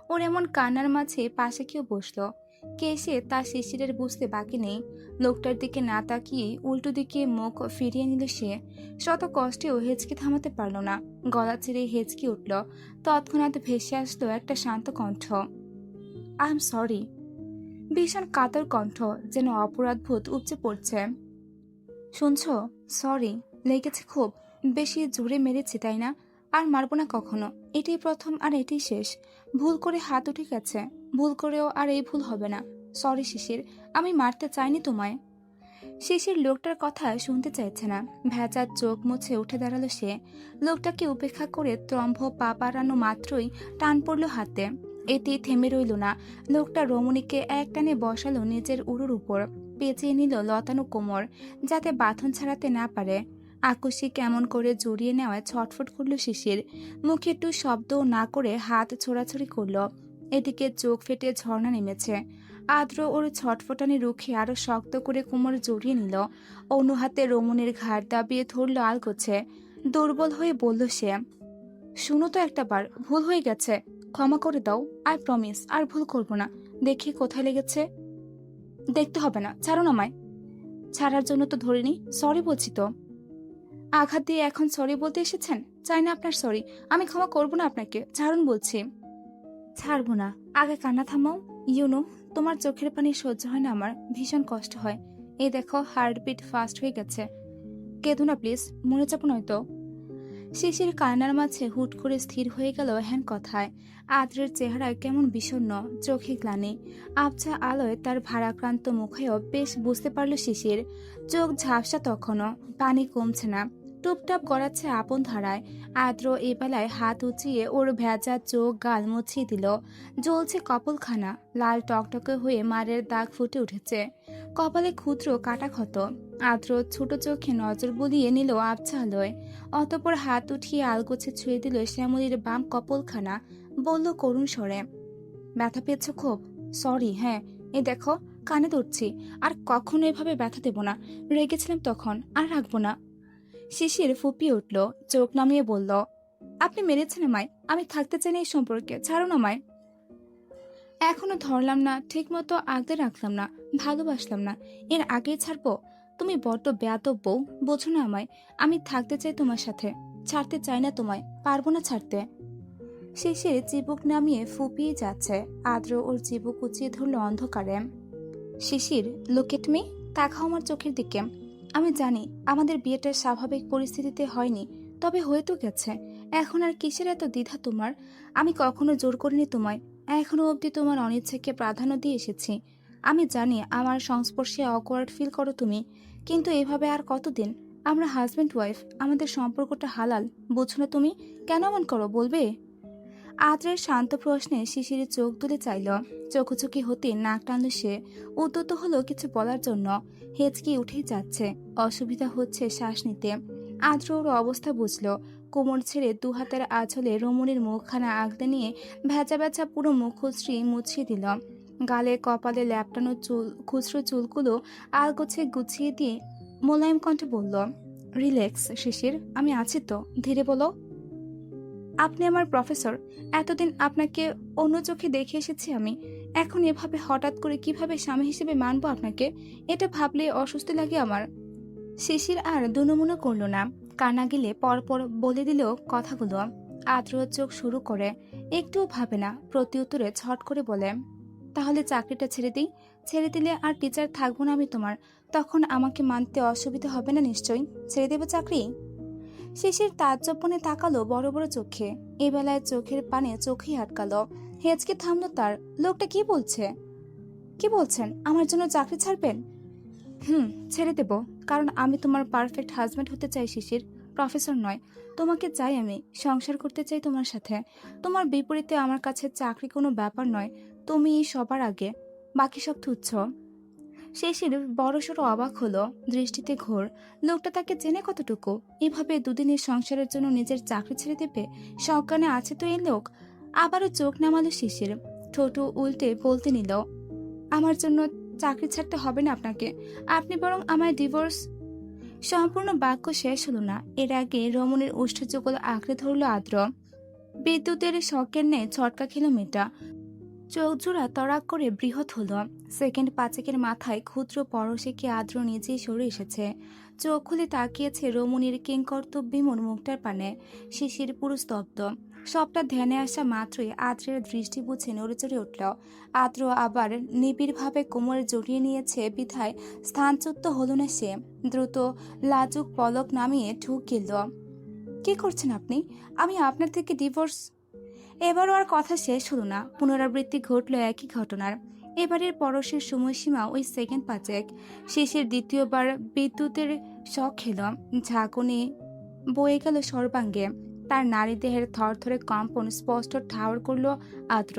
ওর এমন কান্নার মাঝে পাশে কেউ বসলো। কে সে তা শিশিরের বুঝতে বাকি নেই। লোকটার দিকে না তাকিয়ে উল্টো দিকে মুখ ফিরিয়ে নিল সে। শত কষ্টেও হেঁচকি থামাতে পারল না। গলা ছেড়ে হেঁচকি উঠল। তৎক্ষণাৎ ভেসে আসলো একটা শান্ত কণ্ঠ। I am sorry. ভীষণ কাতর কণ্ঠ, যেন অপরাধবোধ উপচে পড়ছে। শুনছো? সরি। লেগেছে খুব। বেশি জোরে মেরেছি তাই না? আর মারবো না কখনো। এটাই প্রথম আর এটাই শেষ। ভুল করে হাত উঠে গেছে। ভুল করেও আর এই ভুল হবে না। সরি শিশির, আমি মারতে চাইনি তোমায়। শিশির লোকটার কথা শুনতে চাইছে না। ভেজার চোখ মুছে উঠে দাঁড়ালো সে। লোকটাকে উপেক্ষা করে ত্রম্ভ পা বাড়ানো মাত্রই টান পড়ল হাতে। এতেই থেমে রইল না। লোকটা রমণীকে এক টানে বসালো নিজের উরুর উপর। পেঁচিয়ে নিল লতানো কোমর, যাতে বাঁধন ছাড়াতে না পারে। আকস্মিক কেমন করে জড়িয়ে নেওয়ায় ছটফট করল শিশির। মুখে একটু শব্দও না করে হাত ছোড়াছড়ি করল। এদিকে চোখ ফেটে ঝর্ণা নেমেছে। আদ্র ওর ছটফটানি রুখে আরো শক্ত করে কোমর জড়িয়ে নিল। অন্য হাতে রমণীর ঘাড় দাবিয়ে ধরল আলগোছে। দুর্বল হয়ে বলল সে, শুনো তো একটাবার, ভুল হয়ে গেছে, ক্ষমা করে দাও। আই প্রমিস আর ভুল করবো না। দেখি কোথায় লেগেছে। দেখতে হবে না, ছাড়ো না আমায়। ছাড়ার জন্য তো ধরিনি, সরি বলছি তো। আঘাত দিয়ে এখন সরি বলতে এসেছেন? চাই না আপনার সরি। আমি ক্ষমা করবো না আপনাকে, ছাড়ুন বলছি। ছাড়বো না। আগে কান্না থামাও। ইউনো, তোমার চোখের পানি সহ্য হয় না আমার, ভীষণ কষ্ট হয়। এই দেখো, হার্টবিট ফাস্ট হয়ে গেছে। কেঁদো না প্লিজ, মরে যাবো নয়তো। শিশির কান্নার মাঝে হুট করে স্থির হয়ে গেল হ্যান কথায়। আদ্রের চেহারায় কেমন বিষণ্ণ, চোখে গ্লানি। আবছা আলোয় তার ভারাক্রান্ত মুখেও বেশ বুঝতে পারল শিশির। চোখ ঝাপসা তখনও, পানি কমছে না। টুপটাপ গড়াচ্ছে আপন ধারায়। আদ্র এ বেলায় হাত উঁচিয়ে ওর ভেজা চোখ গাল মুছিয়ে দিল। জ্বলছে কপালখানা, লাল টকটকে হয়ে মারের দাগ ফুটে উঠেছে। কপালে ক্ষুদ্র কাটা ক্ষত। আদ্র ছোট চোখে নজর বুলিয়ে নিল আবছা আলোয়। অতঃপর হাত উঠিয়ে আলগোছে ছুঁয়ে দিল শ্যামলীর বাম কপালখানা। বলল করুণ স্বরে, ব্যথা পেয়েছ খুব? সরি। হ্যাঁ, এই দেখো, কানে ধরছি, আর কখনো এভাবে ব্যথা দেব না। রেগেছিলাম তখন, আর রাখবো না। শিশির ফুপিয়ে উঠল, চোখ নামিয়ে বলল, আপনি মেরেছেন আমায়। আমি থাকতে চাই না এই সম্পর্কে, ছাড়ুন আমায়। এখনো ধরলাম না, ঠিক মতো আগলে রাখলাম না, ভালোবাসলাম না, এর আগেই ছাড়বো? তুমি বড্ড বেয়াদব বউ, বোঝো না আমায়। আমি থাকতে চাই তোমার সাথে, ছাড়তে চাই না তোমায়, পারবো না ছাড়তে। শিশির চিবুক নামিয়ে ফুপিয়ে যাচ্ছে। আদ্র ওর চিবুক উঁচিয়ে ধরল অন্ধকারে। শিশির, লুক এট মি, তাকাও আমার চোখের দিকে। আমি জানি আমাদের বিয়েটা স্বাভাবিক পরিস্থিতিতে হয়নি, তবে হয়ে তো গেছে। এখন আর কিসের এত দ্বিধা তোমার? আমি কখনো জোর করিনি তোমায়, এখনো অবধি তোমার অনিচ্ছাকে প্রাধান্য দিয়ে এসেছি। আমি জানি আমার সংস্পর্শে অকওয়ার্ড ফিল করো তুমি, কিন্তু এভাবে আর কতদিন? আমরা হাজব্যান্ড ওয়াইফ, আমাদের সম্পর্কটা হালাল, বুঝো না তুমি? কেন এমন করো বলবে? আদ্রের শান্ত প্রশ্নে শিশিরের চোখ তুলে চাইল। চোখোচোখি হতে নাক টানল সে। উদ্যত হলো কিছু বলার জন্য, হেঁচকি উঠেই যাচ্ছে, অসুবিধা হচ্ছে শ্বাস নিতে। আদ্র ওর অবস্থা বুঝল। কোমর ছেড়ে দু হাতের আঁচলে রমণীর মুখখানা আগলে নিয়ে ভেজা ভেজা পুরো মুখশ্রী মুছিয়ে দিল। গালে কপালে ল্যাপটানো খুচরো চুলগুলো আলগোছে গুছিয়ে দিয়ে মোলায়েম কণ্ঠে বলল, রিল্যাক্স শিশির, আমি আছি তো, ধীরে বলো। আপনি আমার প্রফেসর, এতদিন আপনাকে অন্য চোখে দেখে এসেছি আমি। এখন এভাবে হঠাৎ করে কিভাবে স্বামী হিসেবে মানবো আপনাকে, এটা ভাবলে অস্বস্তি লাগে আমার। শিশির আর দুনুমুনো করল না, কানা গেলে পরপর বলে দিল কথাগুলো। আদ্র চোখ শুরু করে, একটুও ভাবে না, প্রতি উত্তরে ছট করে বলে, তাহলে চাকরিটা ছেড়ে দিই। ছেড়ে দিলে আর টিচার থাকবো না আমি তোমার, তখন আমাকে মানতে অসুবিধা হবে না নিশ্চয়ই? ছেড়ে দেবো চাকরি? শিশির তাজ্জবনে তাকালো বড় বড় চোখে। এ বেলায় চোখের পানে চোখেই আটকালো। হেঁচকে থামলো তার। লোকটা কি বলছে? কি বলছেন? আমার জন্য চাকরি ছাড়বেন? ছেড়ে দেব, কারণ আমি তোমার পারফেক্ট হাজব্যান্ড হতে চাই শিশির, প্রফেসর নয়। তোমাকে চাই আমি, সংসার করতে চাই তোমার সাথে। তোমার বিপরীতে আমার কাছে চাকরি কোনো ব্যাপার নয়, তুমি সবার আগে, বাকি সব তুচ্ছ। শিশির বড়সড় অবাক হলো, দৃষ্টিতে ঘোর। লোকটা তাকে চেনে কতটুকু? এভাবে দুদিনের সংসারের জন্য নিজের চাকরি ছেড়ে দেবে? সজ্ঞানে আছে তো এই লোক। আবারও চোখ নামালো শিশির, ঠোঁট উল্টে বলতে নিল, আমার জন্য চাকরি ছাড়তে হবে না আপনাকে, আপনি বরং আমায় ডিভোর্স। সম্পূর্ণ বাক্য শেষ হলো না, এর আগে রমণীর ওষ্ঠযুগল আঁকড়ে ধরল আদ্র। বিদ্যুতের শকের ন্যায় ছটকা খেল মেয়েটা। চোখ জোড়া তড়াক করে বৃহৎ হলো। সেকেন্ড পাঁচেকের মাথায় ক্ষুদ্র পরশে কি আদ্র নিজেই সরে এসেছে। চোখ খুলে তাকিয়েছে রমণীর কিংকর্তব্যবিমূঢ় মুখটার পানে। শিশির পুরো স্তব্ধ। সবটা ধ্যানে আসা মাত্রই আদ্রের দৃষ্টি বুঝে নড়েচড়ে উঠল। আদ্র আবার নিবিড়ভাবে কোমরে জড়িয়ে নিয়েছে বিধায় স্থানচ্যুত হল না সে। দ্রুত লাজুক পলক নামিয়ে ঢুক গেল। কি করছেন আপনি? আমি আপনার থেকে ডিভোর্স? এবারও আর কথা শেষ হলো না, পুনরাবৃত্তি ঘটল একই ঘটনার। এবারের পরশের সময়সীমা ওই সেকেন্ড পাঁচেক। শেষের দ্বিতীয়বার বিদ্যুতের শক খেল, ঝাঁকুনি বয়ে গেল সর্বাঙ্গে। তার নারী দেহের থরথরে কম্পন স্পষ্ট ঠাওর করল আদ্র।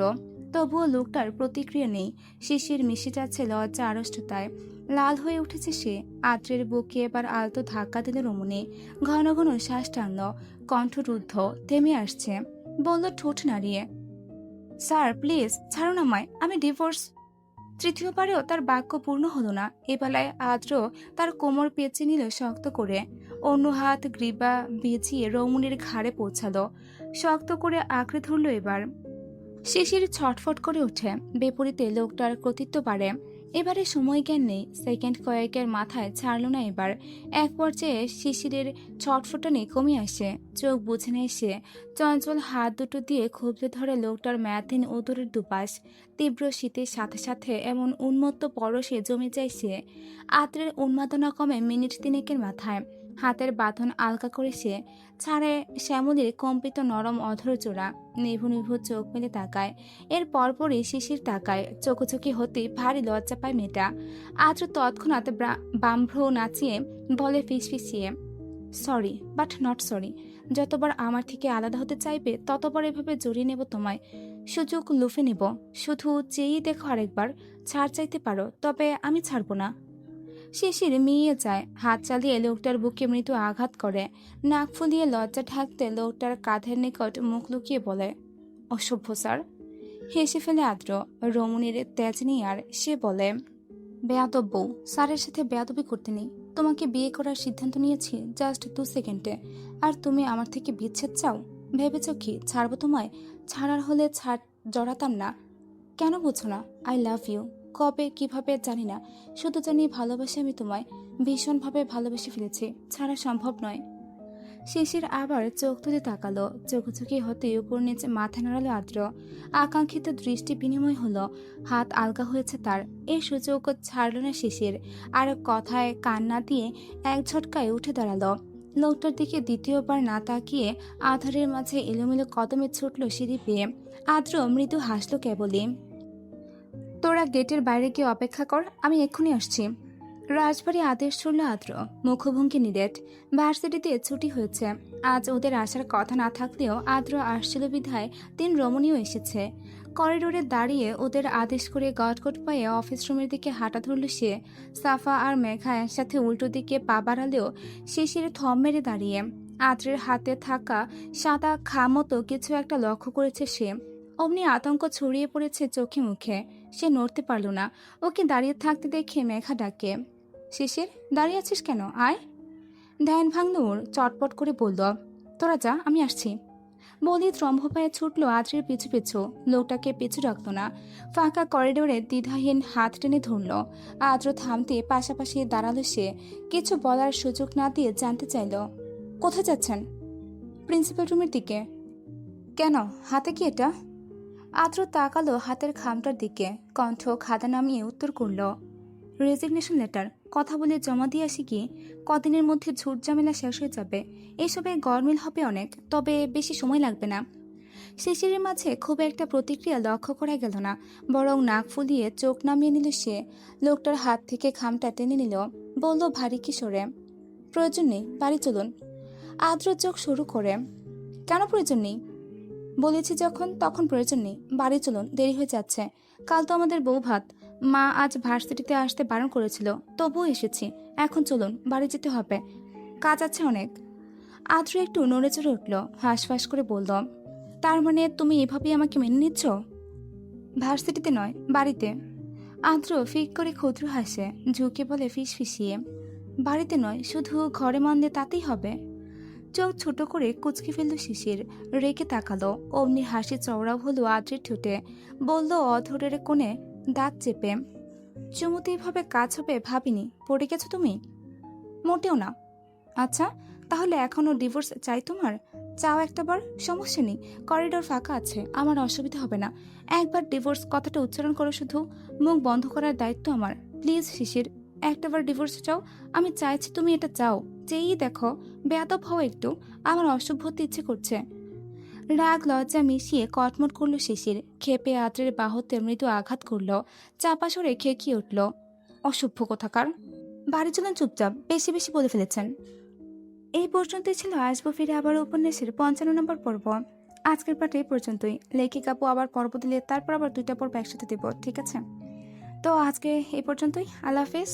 তবুও লোকটার প্রতিক্রিয়া নেই। শিশির মিশে যাচ্ছে লজ্জা আড়ষ্টতায়। লাল হয়ে উঠেছে সে। আদ্রের বুকে এবার আলতো ধাক্কা দিল রমণী। ঘন ঘন শ্বাস টানল, কণ্ঠ রুদ্ধ, থেমে আসছে। বলল ঠোঁট নাড়িয়ে, স্যার প্লিজ ছাড়ুন আমায়, আমি ডিভোর্স। তৃতীয়বারেও তার বাক্য পূর্ণ হলো না। এ বেলায় আদ্র তার কোমর পেঁচে নিল শক্ত করে। অন্য হাত গ্রীবা ভিজিয়ে রমণীর ঘাড়ে পৌঁছালো, শক্ত করে আঁকড়ে ধরল এবার। শিশির ছটফট করে ওঠে। বিপরীতে লোকটার কর্তৃত্ব বাড়ে। এবারে সময় জ্ঞান নেই, সেকেন্ড কয়েকের মাথায় ছাড়ল না এবার। এক পর্যায়ে শিশিরের ছটফটানি কমে আসে, চোখ বুঝে নেয় সে। চঞ্চল হাত দুটো দিয়ে খুবলে ধরে লোকটার ম্যাথিন উদরের দুপাশ। তীব্র শীতের সাথে সাথে এমন উন্মত্ত পরশে জমে যায় সে। আত্রের উন্মাদনা কমে মিনিট তিনেকের মাথায়। হাতের বাঁধন আলগা করে সে ছাড়ে শ্যামলীর কম্পিত নরম অধর জোড়া। নিভু নিভু চোখ মেলে তাকায়। এর পরপরই শিশির তাকায়। চোখোচোখি হতে ভারী লজ্জা পায় মেয়েটা। আদ্র তৎক্ষণাৎ বাম্ভ্র নাচিয়ে বলে ফিসফিসিয়ে, সরি বাট নট সরি। যতবার আমার থেকে আলাদা হতে চাইবে ততবার এভাবে জড়িয়ে নেব তোমায়, সুযোগ লুফে নেব। শুধু চেয়েই দেখো আরেকবার, ছাড় চাইতে পারো, তবে আমি ছাড়বো না। শিশির মিইয়ে যায়, হাত চালিয়ে লোকটার বুকে মৃদু আঘাত করে। নাক ফুলিয়ে লজ্জা ঢাকতে লোকটার কাঁধের নিকট মুখ লুকিয়ে বলে, অসভ্য স্যার। হেসে ফেলে আদ্র। রমণীর তেজ নিয়ে আর সে বলে, বেয়াদব বউ, স্যারের সাথে বেয়াদবি করতে নেই। তোমাকে বিয়ে করার সিদ্ধান্ত নিয়েছি জাস্ট 2 সেকেন্ডে, আর তুমি আমার থেকে বিচ্ছেদ চাও? ভেবেছ কি ছাড়বো তোমায়? ছাড়ার হলে ছাড়, জড়াতাম না। কেন বুঝো না? I love you. কবে কিভাবে জানি না, শুধু জানি ভালোবাসি আমি তোমায়। ভীষণভাবে ভালোবেসে ফেলেছি, ছাড়া সম্ভব নয়। শিশির আবার চোখ তুলে তাকালো, চোখোচোখি হতে উপর নিচে মাথা নাড়ালো আদ্র। আকাঙ্ক্ষিত দৃষ্টি বিনিময় হলো, হাত আলগা হয়েছে তার। এই সুযোগ ছাড়ল না শিশির, আর কথায় কান না দিয়ে এক ঝটকায় উঠে দাঁড়ালো। লোকটার দিকে দ্বিতীয়বার না তাকিয়ে আধারের মাঝে এলোমেলো কদমে ছুটল সিঁড়ি পেয়ে। আদ্র মৃদু হাসল কেবলই। তোরা গেটের বাইরে গিয়ে অপেক্ষা কর, আমি এক্ষুনি আসছি। রাজবাড়ি আদেশ ছুড়ল আদ্র, মুখভঙ্গি নিরেট। ভার্সিটিতে ছুটি হয়েছে, আজ ওদের আসার কথা না থাকলেও আদ্র আসছিল বিধায় দিন রমণীয় এসেছে। করিডোরে দাঁড়িয়ে ওদের আদেশ করে গটগট পায়ে অফিস রুমের দিকে হাঁটা ধরল সে। সাফা আর মেঘা একসাথে উল্টো দিকে পা বাড়ালেও শিশির থম মেরে দাঁড়িয়ে। আদ্রের হাতে থাকা সাদা মতো কিছু একটা লক্ষ্য করেছে সে। অমনি আতঙ্ক ছড়িয়ে পড়েছে চোখে মুখে। সে নড়তে পারল না। ওকে দাঁড়িয়ে থাকতে দেখে মেঘা ডাকে, শিশির দাঁড়িয়ে আছিস কেন, আয়। ধ্যান ভাঙল ওর, চটপট করে বলল, তোরা যা, আমি আসছি। বলি ত্রম্ভ পায়ে ছুটল আদ্রের পিছু পিছু। লোকটাকে পিছু রাখতো না। ফাঁকা করিডোরে দ্বিধাহীন হাত টেনে ধরল। আদ্র থামতে পাশাপাশি দাঁড়ালো সে। কিছু বলার সুযোগ না দিয়ে জানতে চাইল, কোথায় যাচ্ছেন? প্রিন্সিপাল রুমের দিকে। কেন, হাতে কি এটা? আদ্র তাকালো হাতের খামটার দিকে, কণ্ঠ খাদা নামিয়ে উত্তর করল, রেজিগনেশন লেটার। কথা বলে জমা দিয়ে আসি কি, কদিনের মধ্যে ঝুট ঝামেলা শেষ হয়ে যাবে। এসবে গরমিল হবে অনেক, তবে বেশি সময় লাগবে না। শিশিরের মাঝে খুব একটা প্রতিক্রিয়া লক্ষ্য করা গেল না, বরং নাক ফুলিয়ে চোখ নামিয়ে নিল সে। লোকটার হাত থেকে খামটা টেনে নিল, বলল ভারী কিশোরে, প্রয়োজন নেই, বাড়ি চলুন। আদ্র চোখ শুরু করে, কেন প্রয়োজন নেই? বলেছি যখন তখন প্রয়োজন নেই, বাড়ি চলুন, দেরি হয়ে যাচ্ছে। কাল তো আমাদের বউ ভাত। মা আজ ভার্সিটিতে আসতে বারণ করেছিল, তবুও এসেছি। এখন চলুন, বাড়ি যেতে হবে, কাজ আছে অনেক। আদ্র একটু নড়ে চড়ে উঠল, হাঁসফাঁস করে বলল, তার মানে তুমি এভাবেই আমাকে মেনে নিচ্ছ? ভার্সিটিতে নয়, বাড়িতে। আদ্র ফিক করে ক্ষুদ্র হাসে, ঝুঁকে বলে ফিস ফিসিয়ে, বাড়িতে নয়, শুধু ঘরে মন দিয়ে তাতেই হবে। চোখ ছোট করে কুচকে ফেলল শিশির, রেখে তাকালো। অমনি হাসি চওড়াও হলো আদ্রের ঠোঁটে। বলল অধরের কোণে দাঁত চেপে, চুমুতে এইভাবে কাজ হবে ভাবিনি। পড়ে গেছো তুমি? মোটেও না। আচ্ছা, তাহলে এখনো ডিভোর্স চাই তোমার? চাও একটাবার, সমস্যা নেই, করিডোর ফাঁকা আছে, আমার অসুবিধা হবে না। একবার ডিভোর্স কথাটা উচ্চারণ করো শুধু, মুখ বন্ধ করার দায়িত্ব আমার। প্লিজ শিশির, একটাবার ডিভোর্স চাও। আমি চাইছি তুমি এটা চাও। চেয়েই দেখো, বেয়াদব হও একটু, আমার অসভ্য হতে ইচ্ছে করছে। রাগ লজ্জা মিশিয়ে কটমট করল শিশির, ক্ষেপে আদ্রের বাহুতে মৃদু আঘাত করল। চাপা সরে খেকিয়ে উঠল, অসভ্য কোথাকার। বাড়ি চলেন চুপচাপ, বেশি বেশি বলে ফেলেছেন। এই পর্যন্তই ছিল আসবো ফিরে আবার উপন্যাসের 55 নম্বর পর্ব। আজকের পাঠ এই পর্যন্তই। লেখিকা আপু আবার পর্ব দিলে তারপর আবার 2টা পর্ব একসাথে দেব, ঠিক আছে? তো আজকে এই পর্যন্তই। আল্লাহ হাফেজ।